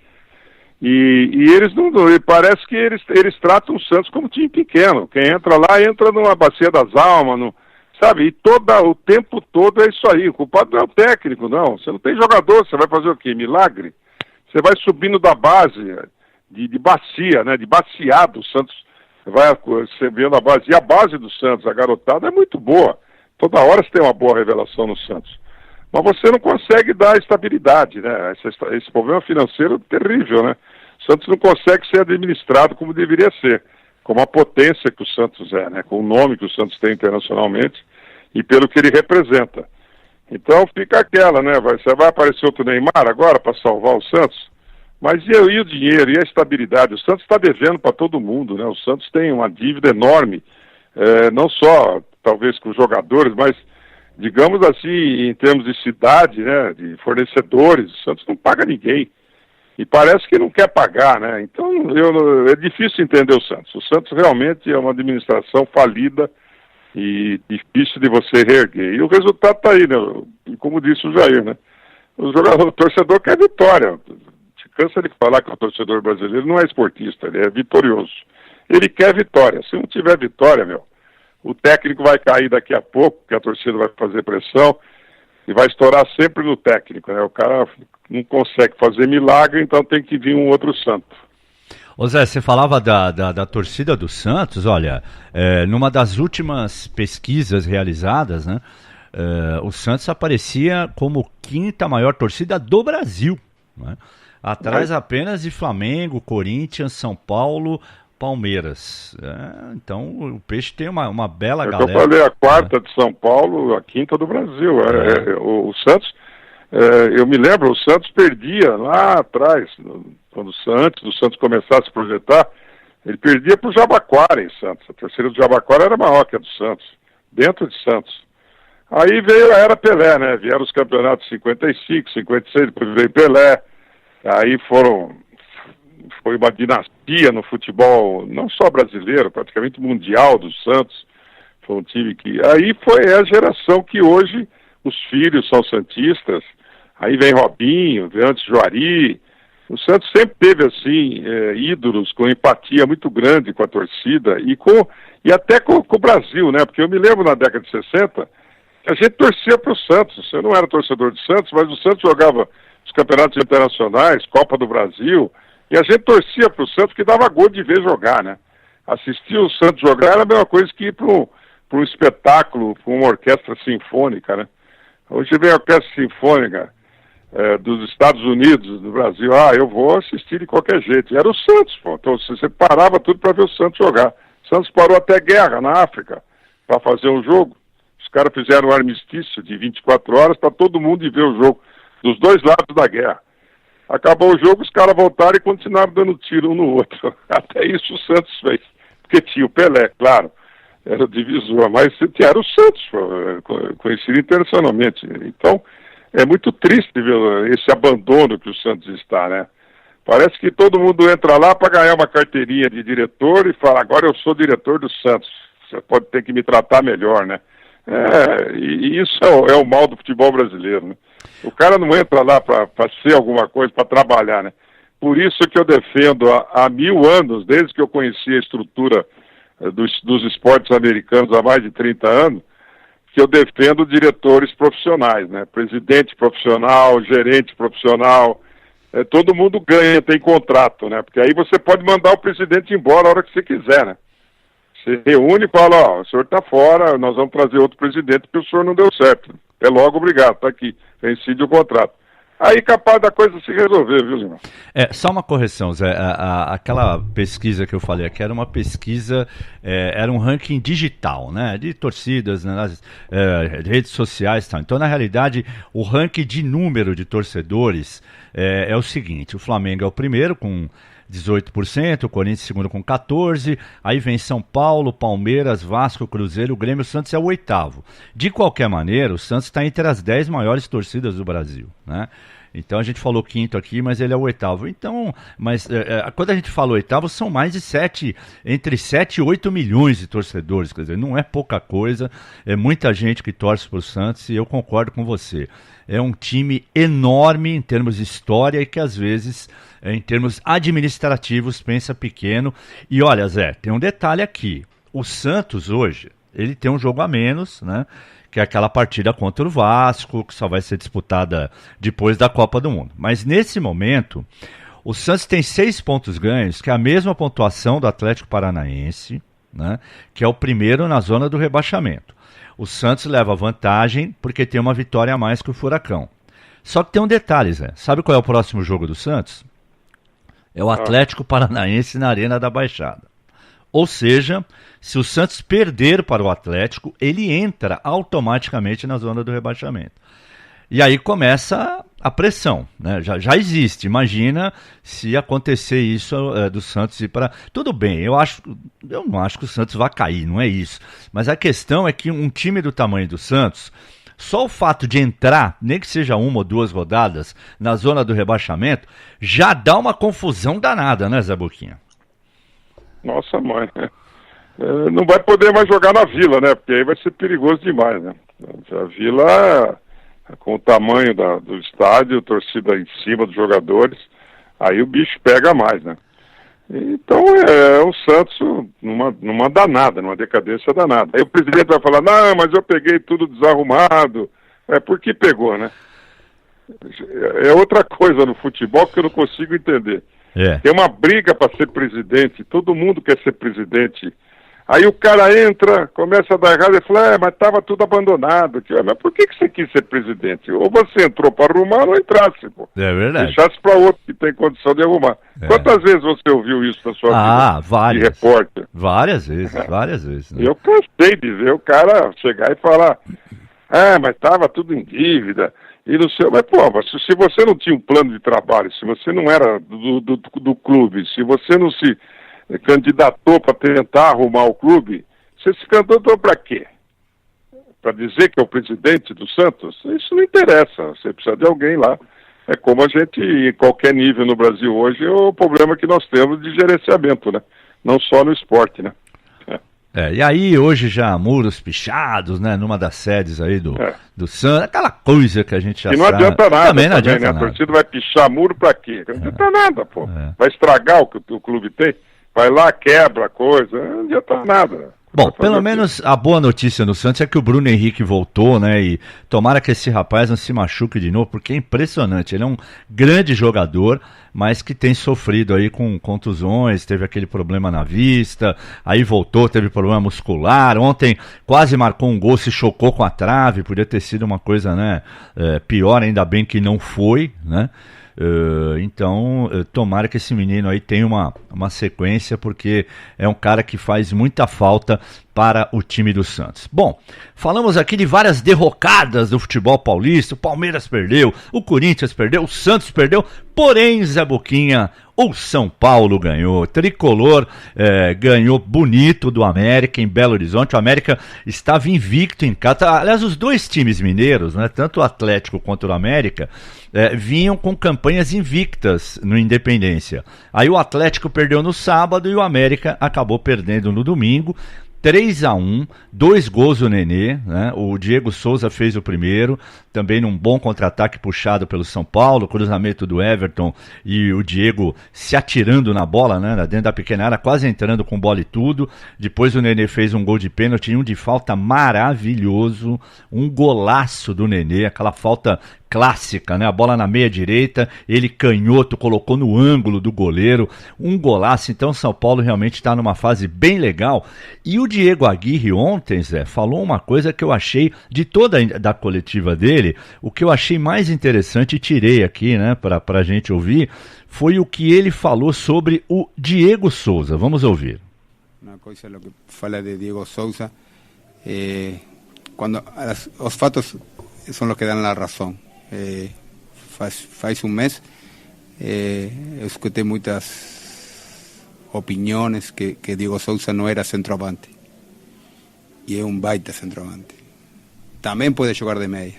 E eles não. Parece que eles tratam o Santos como time pequeno. Quem entra lá, entra numa bacia das almas, sabe? E o tempo todo é isso aí. O culpado não é o técnico, não. Você não tem jogador, você vai fazer o quê? Milagre? Você vai subindo da base, de bacia, né? De baciado. O Santos você vendo a base. E a base do Santos, a garotada, é muito boa. Toda hora você tem uma boa revelação no Santos. Mas você não consegue dar estabilidade, né? Esse problema financeiro é terrível, né? O Santos não consegue ser administrado como deveria ser, como a potência que o Santos é, né? Com o nome que o Santos tem internacionalmente e pelo que ele representa. Então fica aquela, né? Você vai aparecer outro Neymar agora para salvar o Santos? Mas e o dinheiro, e a estabilidade? O Santos está devendo para todo mundo, né? O Santos tem uma dívida enorme, não só, talvez, com os jogadores, mas digamos assim, em termos de cidade, né, de fornecedores, o Santos não paga ninguém. E parece que não quer pagar, né? Então é difícil entender o Santos. O Santos realmente é uma administração falida e difícil de você reerguer. E o resultado está aí, né? E como disse o Jair, né? O torcedor quer vitória. Se cansa de falar que o torcedor brasileiro não é esportista, ele é vitorioso. Ele quer vitória. Se não tiver vitória, o técnico vai cair daqui a pouco, porque a torcida vai fazer pressão e vai estourar sempre no técnico, né? O cara não consegue fazer milagre, então tem que vir um outro santo. Ô Zé, você falava da torcida do Santos, olha, numa das últimas pesquisas realizadas, né, o Santos aparecia como quinta maior torcida do Brasil, né? Atrás apenas de Flamengo, Corinthians, São Paulo, Palmeiras. Então o Peixe tem uma bela galera. Eu falei a quarta de São Paulo, a quinta do Brasil. O Santos, eu me lembro, o Santos perdia lá atrás, antes do Santos começar a se projetar, ele perdia para o Jabaquara em Santos. A torcida do Jabaquara era maior que a do Santos, dentro de Santos. Aí veio a era Pelé, né? Vieram os campeonatos 55, 56, depois veio Pelé. Aí foi uma dinastia no futebol, não só brasileiro, praticamente mundial do Santos. Foi um time que... Aí foi a geração que hoje os filhos são santistas. Aí vem Robinho, vem antes Juari. O Santos sempre teve, assim, ídolos com empatia muito grande com a torcida e até com o Brasil, né? Porque eu me lembro na década de 60, a gente torcia para o Santos. Eu não era torcedor de Santos, mas o Santos jogava os campeonatos internacionais, Copa do Brasil, e a gente torcia para o Santos, que dava gosto de ver jogar, né? Assistir o Santos jogar era a mesma coisa que ir para um espetáculo, para uma orquestra sinfônica, né? Hoje vem a orquestra sinfônica dos Estados Unidos, do Brasil, eu vou assistir de qualquer jeito. E era o Santos, pô. Então você parava tudo para ver o Santos jogar. O Santos parou até guerra na África para fazer um jogo. Os caras fizeram um armistício de 24 horas para todo mundo ir ver o jogo, dos dois lados da guerra. Acabou o jogo, os caras voltaram e continuaram dando tiro um no outro. Até isso o Santos fez. Porque tinha o Pelé, claro, era o divisor, mas era o Santos, conhecido internacionalmente. Então, é muito triste ver esse abandono que o Santos está, né? Parece que todo mundo entra lá para ganhar uma carteirinha de diretor e fala, agora eu sou diretor do Santos, você pode ter que me tratar melhor, né? E isso é o mal do futebol brasileiro, né? O cara não entra lá para ser alguma coisa, para trabalhar, né? Por isso que eu defendo há 1000 anos, desde que eu conheci a estrutura dos esportes americanos há mais de 30 anos, que eu defendo diretores profissionais, né? Presidente profissional, gerente profissional, todo mundo ganha, tem contrato, né? Porque aí você pode mandar o presidente embora a hora que você quiser, né? Você reúne e fala, ó, o senhor está fora, nós vamos trazer outro presidente porque o senhor não deu certo. É logo, obrigado, está aqui, vencido o contrato. Aí capaz da coisa se resolver, viu, irmão? Só uma correção, Zé, aquela pesquisa que eu falei aqui era uma pesquisa, era um ranking digital, né, de torcidas, né, nas redes sociais e tal. Então, na realidade, o ranking de número de torcedores é o seguinte, o Flamengo é o primeiro com 18%, o Corinthians segundo com 14%, aí vem São Paulo, Palmeiras, Vasco, Cruzeiro, o Grêmio, o Santos é o 8º. De qualquer maneira, o Santos está entre as 10 maiores torcidas do Brasil, né? Então a gente falou 5º aqui, mas ele é o 8º. Então, mas quando a gente fala 8º, são mais de entre 7 e 8 milhões de torcedores, quer dizer, não é pouca coisa, é muita gente que torce para o Santos e eu concordo com você. É um time enorme em termos de história e que às vezes, em termos administrativos, pensa pequeno. E olha, Zé, tem um detalhe aqui. O Santos hoje, ele tem um jogo a menos, né? Que é aquela partida contra o Vasco, que só vai ser disputada depois da Copa do Mundo. Mas nesse momento, o Santos tem 6 pontos ganhos, que é a mesma pontuação do Atlético Paranaense, né? Que é o primeiro na zona do rebaixamento. O Santos leva vantagem porque tem uma vitória a mais que o Furacão. Só que tem um detalhe, Zé. Sabe qual é o próximo jogo do Santos? É o Atlético Paranaense na Arena da Baixada. Ou seja, se o Santos perder para o Atlético, ele entra automaticamente na zona do rebaixamento. E aí começa a pressão, né? Já existe. Imagina se acontecer isso do Santos ir para... Tudo bem, eu não acho que o Santos vá cair, não é isso. Mas a questão é que um time do tamanho do Santos, só o fato de entrar, nem que seja 1 ou 2 rodadas, na zona do rebaixamento, já dá uma confusão danada, né, Zé Boquinha? Nossa mãe, não vai poder mais jogar na Vila, né? Porque aí vai ser perigoso demais, né? A Vila, com o tamanho do estádio, torcida em cima dos jogadores, aí o bicho pega mais, né? Então o Santos numa danada, numa decadência danada. Aí o presidente vai falar, não, mas eu peguei tudo desarrumado. Por que pegou, né? É outra coisa no futebol que eu não consigo entender. Tem uma briga para ser presidente, todo mundo quer ser presidente. Aí o cara entra, começa a dar errado e fala, mas estava tudo abandonado. Mas por que você quis ser presidente? Ou você entrou para arrumar ou não entrasse, pô. É verdade. Deixasse para outro que tem condição de arrumar. Quantas vezes você ouviu isso na sua vida? Várias. De repórter? Várias vezes. Né? Eu cansei de ver o cara chegar e falar, mas estava tudo em dívida. E no seu... Mas, se você não tinha um plano de trabalho, se você não era do clube, se você não se candidatou para tentar arrumar o clube, você se candidatou para quê? Para dizer que é o presidente do Santos? Isso não interessa, você precisa de alguém lá. É como a gente, em qualquer nível no Brasil hoje, é o problema que nós temos de gerenciamento, né? Não só no esporte, né? E aí hoje já muros pichados, né, numa das sedes aí do Santos, aquela coisa que a gente já sabe. E não adianta nada também, não adianta né? nada. A torcida vai pichar muro pra quê? Não adianta nada, pô. Vai estragar o que o clube tem? Vai lá, quebra a coisa, não adianta nada. Bom, pelo menos a boa notícia no Santos é que o Bruno Henrique voltou, né, e tomara que esse rapaz não se machuque de novo, porque é impressionante, ele é um grande jogador, mas que tem sofrido aí com contusões, teve aquele problema na vista, aí voltou, teve problema muscular, ontem quase marcou um gol, se chocou com a trave, podia ter sido uma coisa, né, pior, ainda bem que não foi, né. Então, tomara que esse menino aí tenha uma sequência, porque é um cara que faz muita falta para o time do Santos. Bom, falamos aqui de várias derrocadas do futebol paulista. O Palmeiras perdeu, o Corinthians perdeu, o Santos perdeu, porém, Zé Boquinha, o São Paulo ganhou. O Tricolor ganhou bonito do América em Belo Horizonte. O América estava invicto em casa. Aliás, os dois times mineiros, né, tanto o Atlético quanto o América, vinham com campanhas invictas no Independência. Aí o Atlético perdeu no sábado e o América acabou perdendo no domingo. 3-1, 2 gols do Nenê, né? O Diego Souza fez o primeiro, também num bom contra-ataque puxado pelo São Paulo, cruzamento do Everton e o Diego se atirando na bola, né? Dentro da pequena área, quase entrando com bola e tudo. Depois o Nenê fez um gol de pênalti e um de falta maravilhoso, um golaço do Nenê, aquela falta clássica, né? A bola na meia direita, ele canhoto, colocou no ângulo do goleiro, um golaço. Então São Paulo realmente está numa fase bem legal. E o Diego Aguirre ontem, Zé, falou uma coisa que eu achei, de toda da coletiva dele, o que eu achei mais interessante, e tirei aqui, né, pra gente ouvir, foi o que ele falou sobre o Diego Souza. Vamos ouvir. Uma coisa que fala de Diego Souza, quando os fatos são os que dão a razão. Faz um mês eu escutei muitas opiniões que Diego Souza não era centroavante, e é um baita centroavante. Também pode jogar de meia,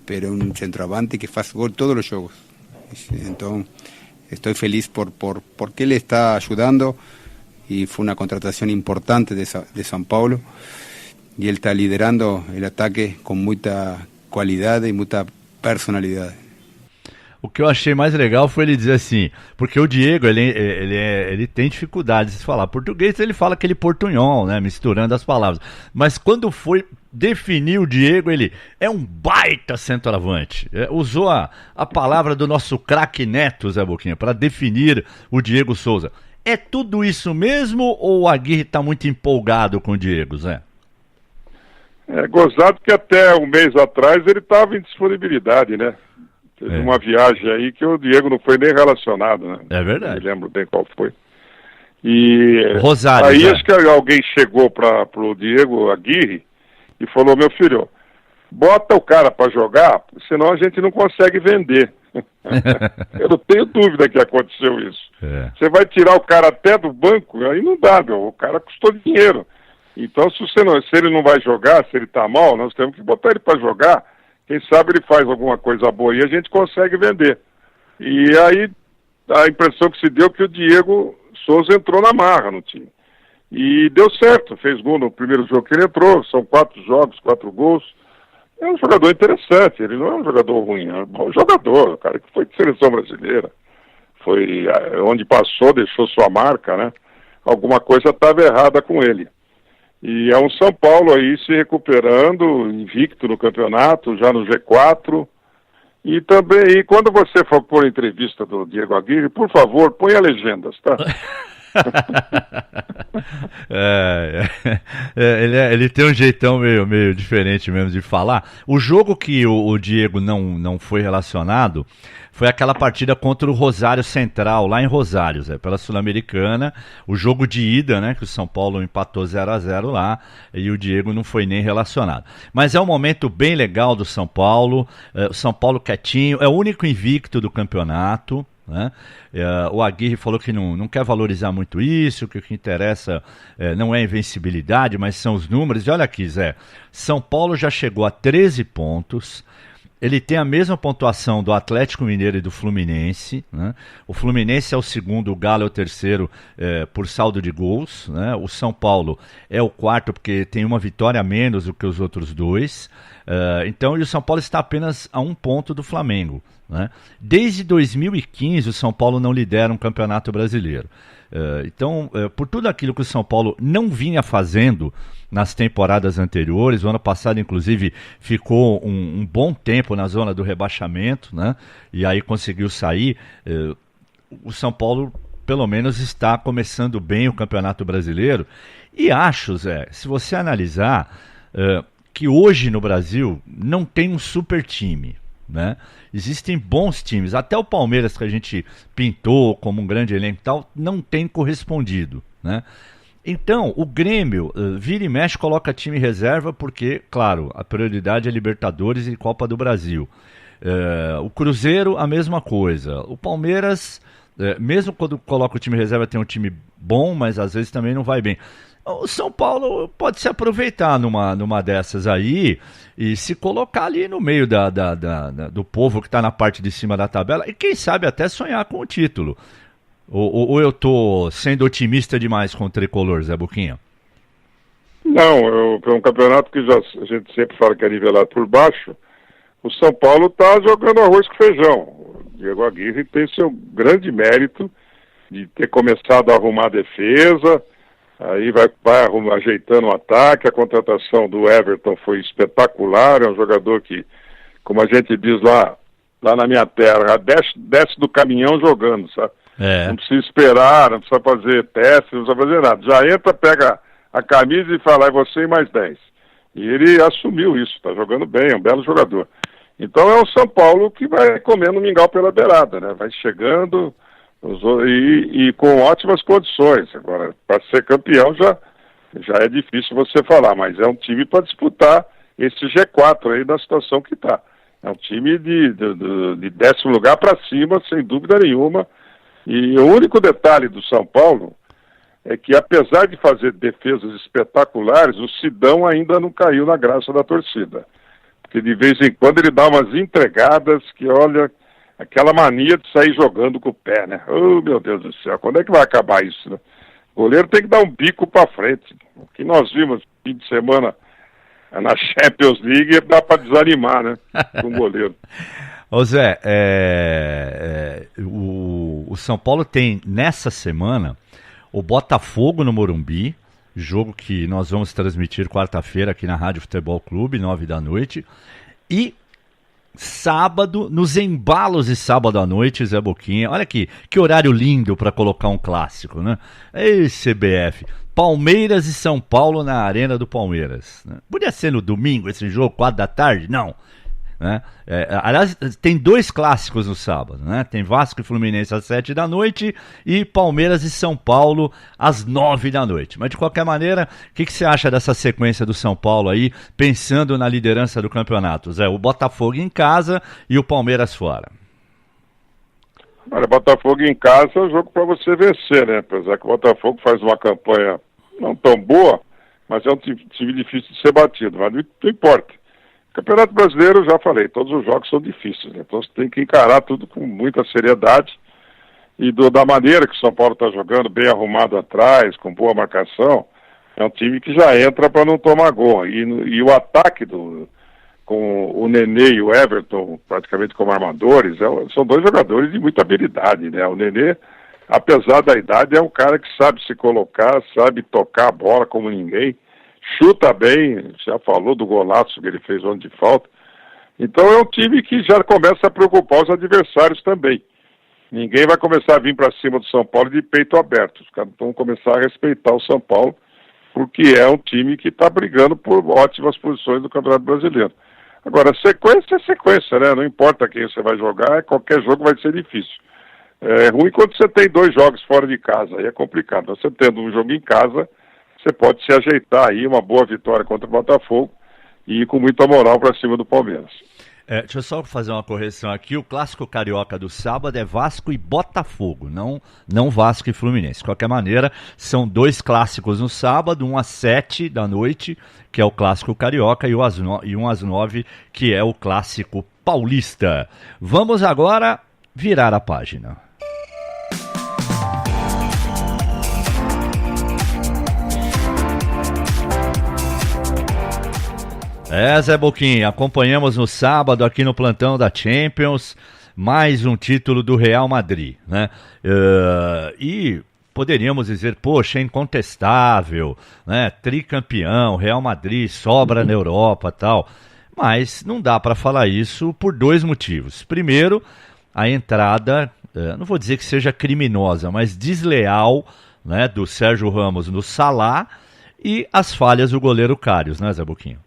mas é um centroavante que faz gol todos os jogos. Então estou feliz porque ele está ajudando, e foi uma contratação importante de São Paulo, e ele está liderando o ataque com muita qualidade e muita personalidade. O que eu achei mais legal foi ele dizer assim, porque o Diego, ele tem dificuldades de falar português, ele fala aquele portunhol, né, misturando as palavras. Mas quando foi definir o Diego, ele é um baita centroavante. Usou a palavra do nosso craque Neto, Zé Boquinha, para definir o Diego Souza. É tudo isso mesmo, ou o Aguirre está muito empolgado com o Diego, Zé? É gozado que até um mês atrás ele estava em disponibilidade, né? Teve uma viagem aí que o Diego não foi nem relacionado, né? É verdade. Não me lembro bem qual foi. E Rosário, aí acho que alguém chegou pro Diego Aguirre e falou: meu filho, bota o cara para jogar, senão a gente não consegue vender. Eu não tenho dúvida que aconteceu isso. Você vai tirar o cara até do banco, aí não dá, meu. O cara custou dinheiro. Então, se ele não vai jogar, se ele está mal, nós temos que botar ele para jogar. Quem sabe ele faz alguma coisa boa e a gente consegue vender. E aí, a impressão que se deu que o Diego Souza entrou na marra no time. E deu certo, fez gol no primeiro jogo que ele entrou, são 4 jogos, 4 gols. É um jogador interessante, ele não é um jogador ruim, é um bom jogador, cara que foi de seleção brasileira. Foi onde passou, deixou sua marca, né? Alguma coisa estava errada com ele. E é um São Paulo aí se recuperando, invicto no campeonato, já no G4. E também, e quando você for pôr a entrevista do Diego Aguirre, por favor, ponha legendas, tá? Ele tem um jeitão meio diferente mesmo de falar. O jogo que o Diego não foi relacionado foi aquela partida contra o Rosário Central, lá em Rosário, pela Sul-Americana, o jogo de ida, né, que o São Paulo empatou 0-0 lá, e o Diego não foi nem relacionado. Mas é um momento bem legal do São Paulo, o São Paulo quietinho, é o único invicto do campeonato, né? O Aguirre falou que não quer valorizar muito isso, que o que interessa não é a invencibilidade, mas são os números. E olha aqui, Zé, São Paulo já chegou a 13 pontos, ele tem a mesma pontuação do Atlético Mineiro e do Fluminense, né? O Fluminense é o segundo, o Galo é o terceiro por saldo de gols, né? O São Paulo é o quarto porque tem uma vitória a menos do que os outros dois. Então, e o São Paulo está apenas a 1 ponto do Flamengo, né? Desde 2015 o São Paulo não lidera um campeonato brasileiro. Então, por tudo aquilo que o São Paulo não vinha fazendo nas temporadas anteriores, o ano passado inclusive ficou um bom tempo na zona do rebaixamento, né? E aí conseguiu sair. O São Paulo pelo menos está começando bem o Campeonato Brasileiro, e acho, Zé, se você analisar, que hoje no Brasil não tem um super time, né? Existem bons times, até o Palmeiras, que a gente pintou como um grande elenco e tal, não tem correspondido, né? Então, o Grêmio vira e mexe, coloca time reserva porque, claro, a prioridade é Libertadores e Copa do Brasil. O Cruzeiro, a mesma coisa. O Palmeiras, mesmo quando coloca o time reserva, tem um time bom, mas às vezes também não vai bem. O São Paulo pode se aproveitar numa dessas aí e se colocar ali no meio do povo que está na parte de cima da tabela e quem sabe até sonhar com o título. Ou eu estou sendo otimista demais com o Tricolor, Zé Boquinha? Não, é um campeonato que a gente sempre fala que é nivelado por baixo. O São Paulo está jogando arroz com feijão. O Diego Aguirre tem seu grande mérito de ter começado a arrumar a defesa, aí vai ajeitando o ataque. A contratação do Everton foi espetacular, é um jogador que, como a gente diz lá na minha terra, desce do caminhão jogando, sabe? Não precisa esperar, não precisa fazer teste, não precisa fazer nada. Já entra, pega a camisa e fala, é você e mais 10. E ele assumiu isso, está jogando bem, é um belo jogador. Então é o São Paulo que vai comendo mingau pela beirada, né? Vai chegando e com ótimas condições. Agora, para ser campeão já é difícil você falar, mas é um time para disputar esse G4 aí da situação que está. É um time de 10º lugar para cima, sem dúvida nenhuma. E o único detalhe do São Paulo é que, apesar de fazer defesas espetaculares, o Sidão ainda não caiu na graça da torcida. Porque de vez em quando ele dá umas entregadas que, olha, aquela mania de sair jogando com o pé, né? Oh, meu Deus do céu, quando é que vai acabar isso, né? O goleiro tem que dar um bico para frente. O que nós vimos no fim de semana na Champions League dá para desanimar, né? Com o goleiro. Ô Zé, o São Paulo tem, nessa semana, o Botafogo no Morumbi, jogo que nós vamos transmitir quarta-feira aqui na Rádio Futebol Clube, 9h, e sábado, nos embalos de sábado à noite, Zé Boquinha, olha aqui, que horário lindo para colocar um clássico, né? Ei, CBF, Palmeiras e São Paulo na Arena do Palmeiras. Né? Podia ser no domingo esse jogo, 4h? Não. Né? Aliás, tem 2 clássicos no sábado, né? Tem Vasco e Fluminense às 7h e Palmeiras e São Paulo às 9h. Mas de qualquer maneira, o que você acha dessa sequência do São Paulo aí, pensando na liderança do campeonato, Zé? O Botafogo em casa e o Palmeiras fora. Olha, Botafogo em casa é um jogo para você vencer, né? Apesar que o Botafogo faz uma campanha não tão boa, mas é um time difícil de ser batido, mas não importa. Campeonato Brasileiro, eu já falei, todos os jogos são difíceis, né? Então você tem que encarar tudo com muita seriedade e da maneira que o São Paulo está jogando, bem arrumado atrás, com boa marcação, é um time que já entra para não tomar gol. E o ataque com o Nenê e o Everton praticamente como armadores, são 2 jogadores de muita habilidade, né? O Nenê, apesar da idade, é um cara que sabe se colocar, sabe tocar a bola como ninguém, chuta bem, já falou do golaço que ele fez ontem de falta. Então é um time que já começa a preocupar os adversários também. Ninguém vai começar a vir para cima do São Paulo de peito aberto. Os caras vão começar a respeitar o São Paulo, porque é um time que está brigando por ótimas posições do Campeonato Brasileiro. Agora, sequência é sequência, né? Não importa quem você vai jogar, qualquer jogo vai ser difícil. É ruim quando você tem 2 jogos fora de casa, aí é complicado. Você tendo um jogo em casa, você pode se ajeitar aí, uma boa vitória contra o Botafogo e ir com muita moral para cima do Palmeiras. Deixa eu só fazer uma correção aqui, o clássico carioca do sábado é Vasco e Botafogo, não Vasco e Fluminense. De qualquer maneira, são 2 clássicos no sábado, um às 7h, que é o clássico carioca, e um às 9h, que é o clássico paulista. Vamos agora virar a página. Zé Boquinha, acompanhamos no sábado aqui no plantão da Champions, mais um título do Real Madrid, né? E poderíamos dizer, poxa, é incontestável, né? Tricampeão, Real Madrid, sobra na Europa e tal. Mas não dá para falar isso por 2 motivos. Primeiro, a entrada, não vou dizer que seja criminosa, mas desleal, né, do Sérgio Ramos no Salah e as falhas do goleiro Karius, né, Zé Boquinha?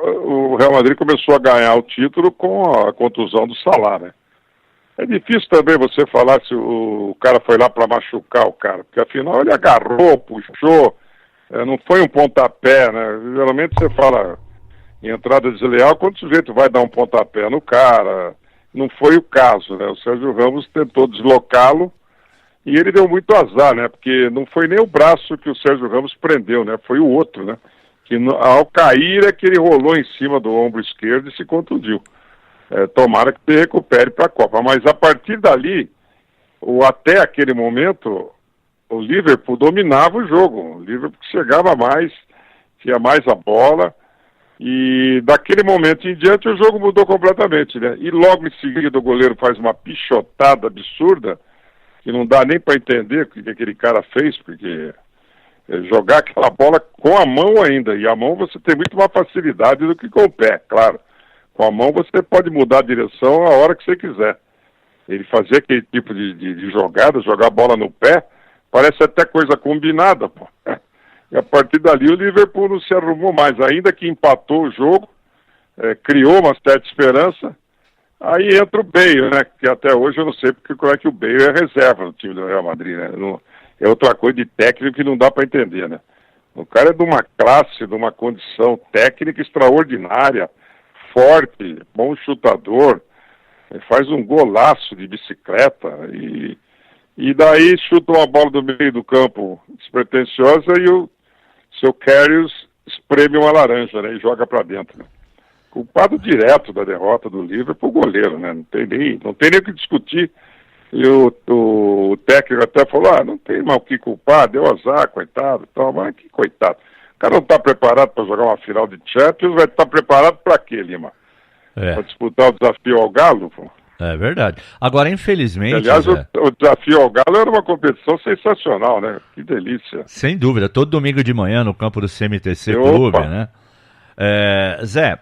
O Real Madrid começou a ganhar o título com a contusão do Salah, né? É difícil também você falar se o cara foi lá para machucar o cara, porque afinal ele agarrou, puxou, não foi um pontapé, né? Geralmente você fala em entrada desleal quando o sujeito vai dar um pontapé no cara, não foi o caso, né? O Sérgio Ramos tentou deslocá-lo e ele deu muito azar, né? Porque não foi nem o braço que o Sérgio Ramos prendeu, né? Foi o outro, né? Que ao cair é que ele rolou em cima do ombro esquerdo e se contundiu. Tomara que ele recupere para a Copa. Mas a partir dali, até aquele momento, o Liverpool dominava o jogo. O Liverpool chegava mais, tinha mais a bola. E daquele momento em diante o jogo mudou completamente, né? E logo em seguida o goleiro faz uma pichotada absurda, que não dá nem para entender o que aquele cara fez, porque jogar aquela bola com a mão ainda, e a mão você tem muito mais facilidade do que com o pé, claro. Com a mão você pode mudar a direção a hora que você quiser. Ele fazia aquele tipo de jogada, jogar a bola no pé, parece até coisa combinada, pô. E a partir dali o Liverpool não se arrumou mais, ainda que empatou o jogo, criou uma certa esperança. Aí entra o Bale, né? Que até hoje eu não sei porque como é que o Bale é reserva no time do Real Madrid, né? Não, é outra coisa de técnico que não dá para entender, né? O cara é de uma classe, de uma condição técnica extraordinária, forte, bom chutador, faz um golaço de bicicleta e daí chuta uma bola do meio do campo despretensiosa e o seu Karius espreme uma laranja, né? E joga para dentro, né? Culpado direto da derrota do Liverpool, o goleiro, né? Não tem nem o que discutir. E o técnico até falou, não tem mais o que culpar, deu azar, coitado, tal, mas que coitado. O cara não está preparado para jogar uma final de Champions, vai estar preparado para quê, Lima? Para disputar o desafio ao Galo, pô? É verdade. Agora, infelizmente... Aliás, o desafio ao Galo era uma competição sensacional, né? Que delícia. Sem dúvida. Todo domingo de manhã no campo do CMTC Clube, né? Zé,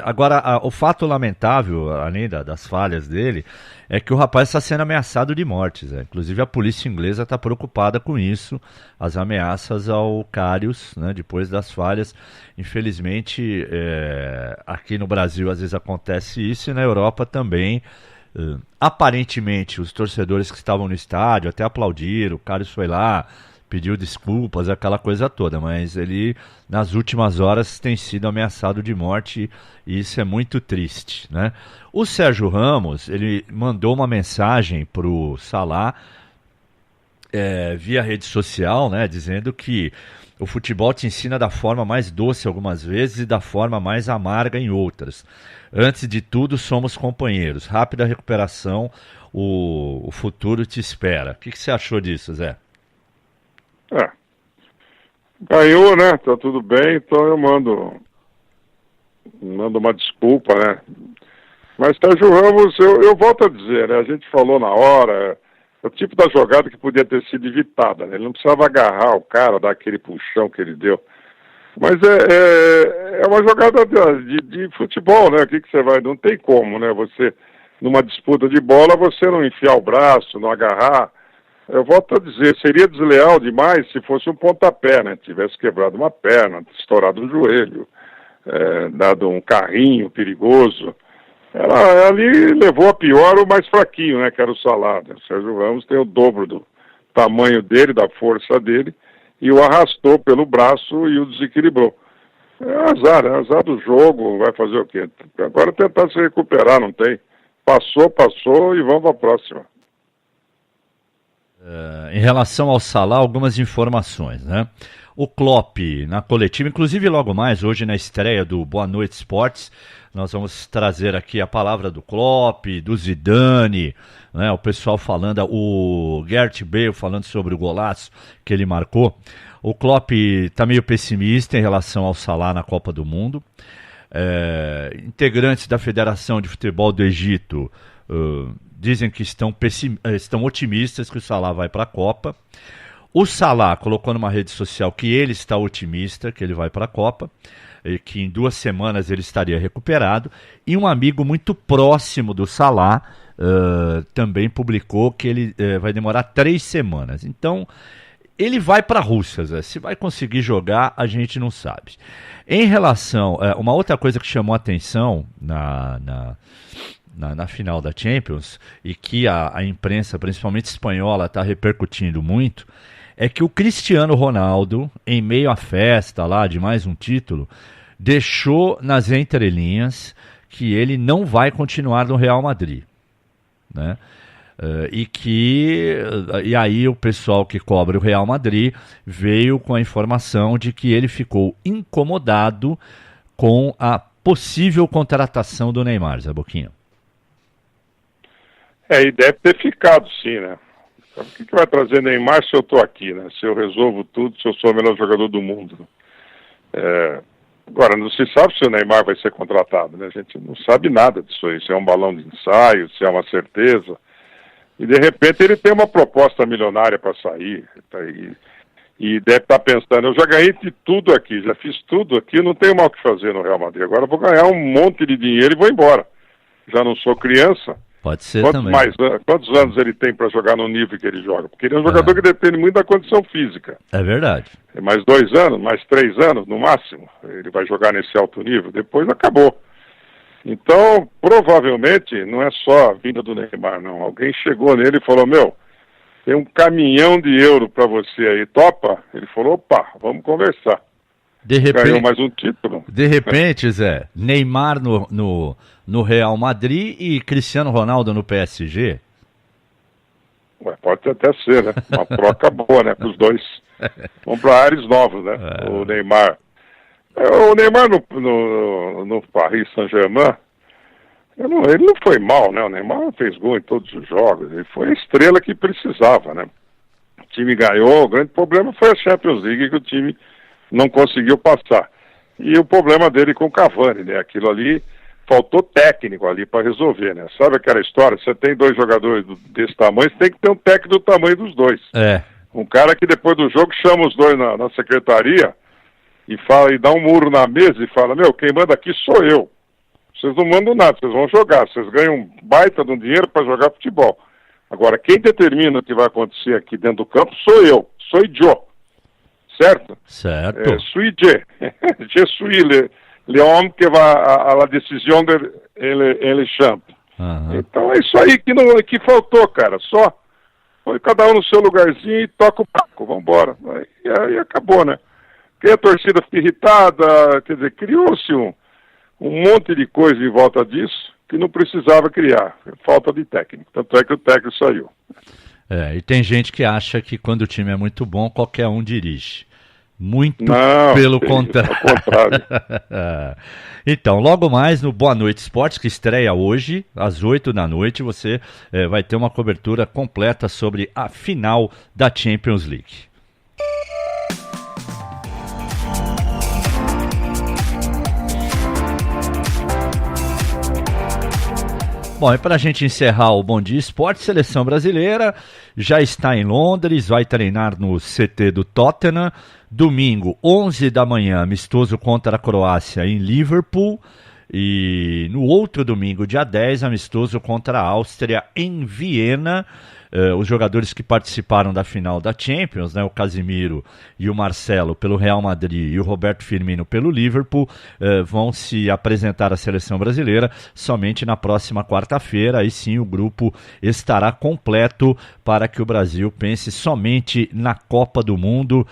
agora o fato lamentável, além das falhas dele, é que o rapaz está sendo ameaçado de morte, Zé. Inclusive a polícia inglesa está preocupada com isso, as ameaças ao Karius, né, depois das falhas. Infelizmente, aqui no Brasil às vezes acontece isso e na Europa também. Aparentemente, os torcedores que estavam no estádio até aplaudiram, o Karius foi lá, pediu desculpas, aquela coisa toda, mas ele, nas últimas horas, tem sido ameaçado de morte e isso é muito triste, né? O Sérgio Ramos, ele mandou uma mensagem para o Salah via rede social, né, dizendo que o futebol te ensina da forma mais doce algumas vezes e da forma mais amarga em outras. Antes de tudo, somos companheiros. Rápida recuperação, o futuro te espera. O que você achou disso, Zé? Ganhou, né? Tá tudo bem, então eu mando uma desculpa, né? Mas Sérgio Ramos, eu volto a dizer, né? A gente falou na hora, é o tipo da jogada que podia ter sido evitada, né? Ele não precisava agarrar o cara, dar aquele puxão que ele deu. Mas é uma jogada de futebol, né? O que você vai... Não tem como, né? Você, numa disputa de bola, você não enfiar o braço, não agarrar. Eu volto a dizer, seria desleal demais se fosse um pontapé, né? Tivesse quebrado uma perna, estourado um joelho, dado um carrinho perigoso. Ela ali levou a pior o mais fraquinho, né? Que era o Salah. O Sérgio Ramos tem o dobro do tamanho dele, da força dele, e o arrastou pelo braço e o desequilibrou. É azar do jogo, vai fazer o quê? Agora tentar se recuperar, não tem. Passou e vamos para a próxima. Em relação ao Salah, algumas informações, né? O Klopp na coletiva, inclusive logo mais, hoje na estreia do Boa Noite Esportes, nós vamos trazer aqui a palavra do Klopp, do Zidane, né? O pessoal falando, o Gareth Bale falando sobre o golaço que ele marcou. O Klopp está meio pessimista em relação ao Salah na Copa do Mundo. Integrantes da Federação de Futebol do Egito dizem que estão otimistas que o Salah vai para a Copa. O Salah colocou numa rede social que ele está otimista, que ele vai para a Copa, e que em 2 semanas ele estaria recuperado. E um amigo muito próximo do Salah também publicou que ele vai demorar 3 semanas. Então, ele vai para a Rússia, Zé. Se vai conseguir jogar, a gente não sabe. Em relação... uma outra coisa que chamou a atenção na final da Champions, e que a imprensa, principalmente espanhola, está repercutindo muito, é que o Cristiano Ronaldo, em meio à festa lá de mais um título, deixou nas entrelinhas que ele não vai continuar no Real Madrid, né? E aí o pessoal que cobre o Real Madrid veio com a informação de que ele ficou incomodado com a possível contratação do Neymar, Zé Boquinha. E deve ter ficado sim, né? O que vai trazer Neymar se eu estou aqui, né? Se eu resolvo tudo, se eu sou o melhor jogador do mundo. Agora, não se sabe se o Neymar vai ser contratado, né? A gente não sabe nada disso aí, se é um balão de ensaio, se é uma certeza. E, de repente, ele tem uma proposta milionária para sair. E deve estar pensando, eu já ganhei de tudo aqui, já fiz tudo aqui, não tenho mal o que fazer no Real Madrid. Agora eu vou ganhar um monte de dinheiro e vou embora. Já não sou criança. Pode ser também. Quantos anos ele tem para jogar no nível que ele joga? Porque ele é um jogador que depende muito da condição física. É verdade. Mais 2 anos, mais 3 anos no máximo, ele vai jogar nesse alto nível, depois acabou. Então, provavelmente, não é só a vinda do Neymar, não. Alguém chegou nele e falou, tem um caminhão de euro para você aí, topa? Ele falou, opa, vamos conversar. Ganhou mais um título. De repente, Zé, Neymar no Real Madrid e Cristiano Ronaldo no PSG? Pode até ser, né? Uma troca boa, né? Os dois vão para áreas novas, né? O Neymar no Paris Saint-Germain, ele não foi mal, né? O Neymar fez gol em todos os jogos. Ele foi a estrela que precisava, né? O time ganhou, o grande problema foi a Champions League, que o time não conseguiu passar. E o problema dele com o Cavani, né? Aquilo ali, faltou técnico ali para resolver, né? Sabe aquela história? Você tem 2 jogadores desse tamanho, você tem que ter um técnico do tamanho dos 2. Um cara que depois do jogo chama os 2 na secretaria e fala, e dá um murro na mesa e fala, quem manda aqui sou eu. Vocês não mandam nada, vocês vão jogar, vocês ganham um baita de um dinheiro para jogar futebol. Agora, quem determina o que vai acontecer aqui dentro do campo sou eu, sou Joe. Certo? Certo. Suis je suis le homme que va à la décision ele champ. Então é isso aí que faltou, cara. Só foi cada um no seu lugarzinho e toca o barco, vambora. Aí acabou, né? Porque a torcida fica irritada, quer dizer, criou-se um monte de coisa em volta disso que não precisava criar. Falta de técnico. Tanto é que o técnico saiu. E tem gente que acha que quando o time é muito bom, qualquer um dirige. Muito pelo contrário. Então, logo mais no Boa Noite Esportes, que estreia hoje, às 8 da noite, você vai ter uma cobertura completa sobre a final da Champions League. Bom, e para a gente encerrar o Bom Dia Esporte, Seleção Brasileira já está em Londres, vai treinar no CT do Tottenham. Domingo, 11 da manhã, amistoso contra a Croácia em Liverpool. E no outro domingo, dia 10, amistoso contra a Áustria em Viena. Os jogadores que participaram da final da Champions, né, o Casemiro e o Marcelo pelo Real Madrid e o Roberto Firmino pelo Liverpool, vão se apresentar à seleção brasileira somente na próxima quarta-feira. Aí sim o grupo estará completo para que o Brasil pense somente na Copa do Mundo,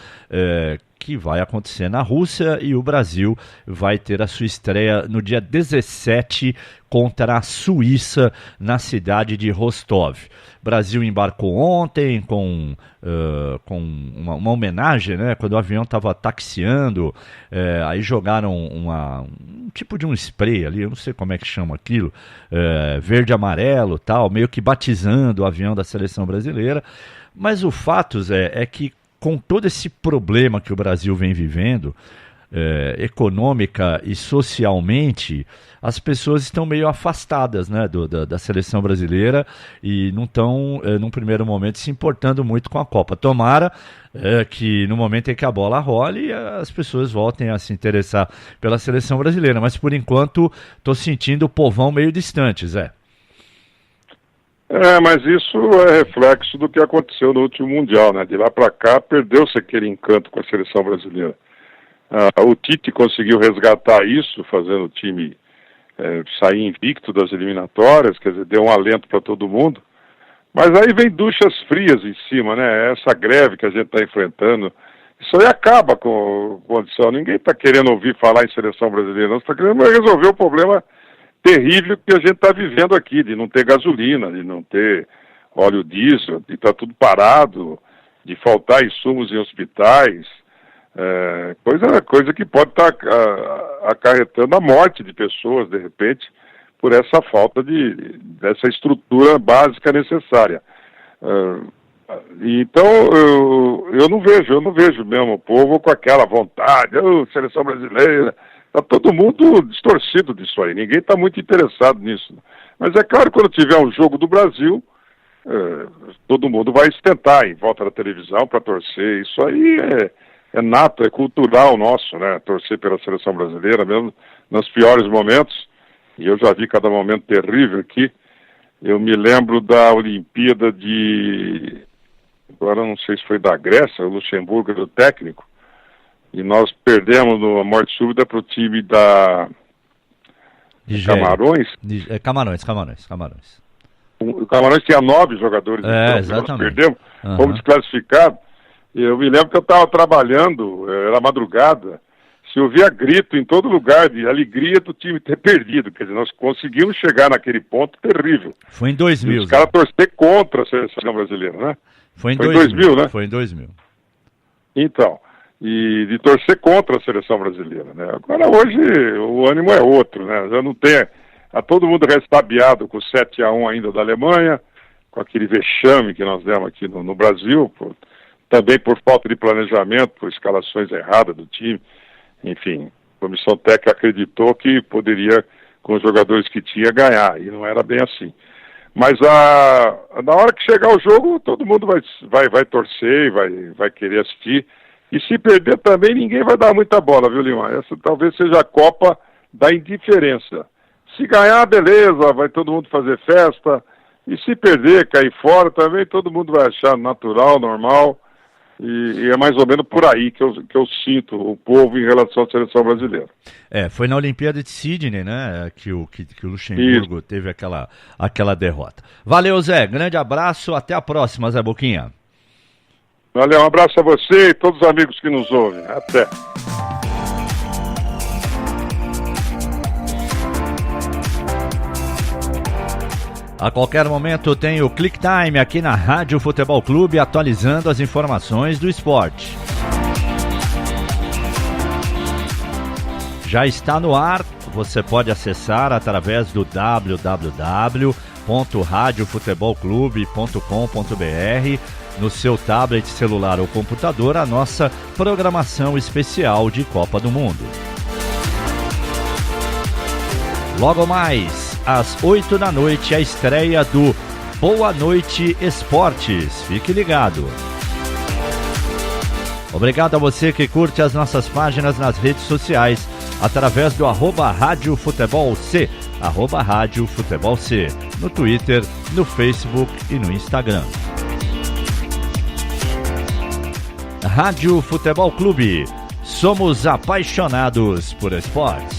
que vai acontecer na Rússia, e o Brasil vai ter a sua estreia no dia 17 contra a Suíça, na cidade de Rostov. O Brasil embarcou ontem com uma homenagem, né? Quando o avião estava taxiando, aí jogaram um tipo de um spray ali, eu não sei como é que chama aquilo, verde, amarelo, tal, meio que batizando o avião da seleção brasileira. Mas o fato, Zé, é que com todo esse problema que o Brasil vem vivendo, econômica e socialmente, as pessoas estão meio afastadas, né, da seleção brasileira e não estão, num primeiro momento, se importando muito com a Copa. Tomara que no momento em que a bola role, as pessoas voltem a se interessar pela seleção brasileira, mas por enquanto estou sentindo o povão meio distante, Zé. Mas isso é reflexo do que aconteceu no último Mundial, né? De lá para cá, perdeu-se aquele encanto com a seleção brasileira. O Tite conseguiu resgatar isso, fazendo o time sair invicto das eliminatórias, quer dizer, deu um alento para todo mundo. Mas aí vem duchas frias em cima, né? Essa greve que a gente está enfrentando, isso aí acaba com a condição. Ninguém está querendo ouvir falar em seleção brasileira, não está querendo resolver o problema terrível que a gente está vivendo aqui, de não ter gasolina, de não ter óleo diesel, de estar tudo parado, de faltar insumos em hospitais, coisa que pode estar acarretando a morte de pessoas, de repente, por essa falta dessa estrutura básica necessária. Então, eu não vejo mesmo o povo com aquela vontade, seleção brasileira, está todo mundo distorcido disso aí, ninguém está muito interessado nisso. Mas é claro, quando tiver um jogo do Brasil, todo mundo vai tentar em volta da televisão para torcer, isso aí é nato, é cultural nosso, né, torcer pela seleção brasileira, mesmo nos piores momentos, e eu já vi cada momento terrível aqui. Eu me lembro da Olimpíada agora não sei se foi da Grécia, o Luxemburgo era o técnico, e nós perdemos a morte súbita para o time da Camarões. Camarões. O Camarões tinha 9 jogadores, exatamente. Nós perdemos, fomos desclassificados. Eu me lembro que eu estava trabalhando, era madrugada, se ouvia grito em todo lugar de alegria do time ter perdido. Quer dizer, nós conseguimos chegar naquele ponto terrível. Foi em 2000. Os caras torcer contra a seleção brasileira, né? Foi em 2000, né? Foi em 2000. Então, e de torcer contra a seleção brasileira, né? Agora, hoje, o ânimo é outro, né? Já não tem... Tá todo mundo ressabiado com o 7-1 ainda da Alemanha, com aquele vexame que nós demos aqui no Brasil, também por falta de planejamento, por escalações erradas do time. Enfim, a comissão técnica acreditou que poderia, com os jogadores que tinha, ganhar, e não era bem assim. Mas na hora que chegar o jogo, todo mundo vai torcer, vai querer assistir. E se perder também, ninguém vai dar muita bola, viu, Lima? Essa talvez seja a Copa da indiferença. Se ganhar, beleza, vai todo mundo fazer festa. E se perder, cair fora, também todo mundo vai achar natural, normal. E é mais ou menos por aí que eu sinto o povo em relação à seleção brasileira. Foi na Olimpíada de Sydney, né, que o Luxemburgo teve aquela derrota. Valeu, Zé. Grande abraço. Até a próxima, Zé Boquinha. Valeu, um abraço a você e todos os amigos que nos ouvem. Até. A qualquer momento tem o Click Time aqui na Rádio Futebol Clube, atualizando as informações do esporte. Já está no ar, você pode acessar através do www.radiofutebolclube.com.br, no seu tablet, celular ou computador, a nossa programação especial de Copa do Mundo. Logo mais, às 8 da noite, a estreia do Boa Noite Esportes. Fique ligado. Obrigado a você que curte as nossas páginas nas redes sociais, através do @RádioFutebolC, @RádioFutebolC, no Twitter, no Facebook e no Instagram. Rádio Futebol Clube. Somos apaixonados por esportes.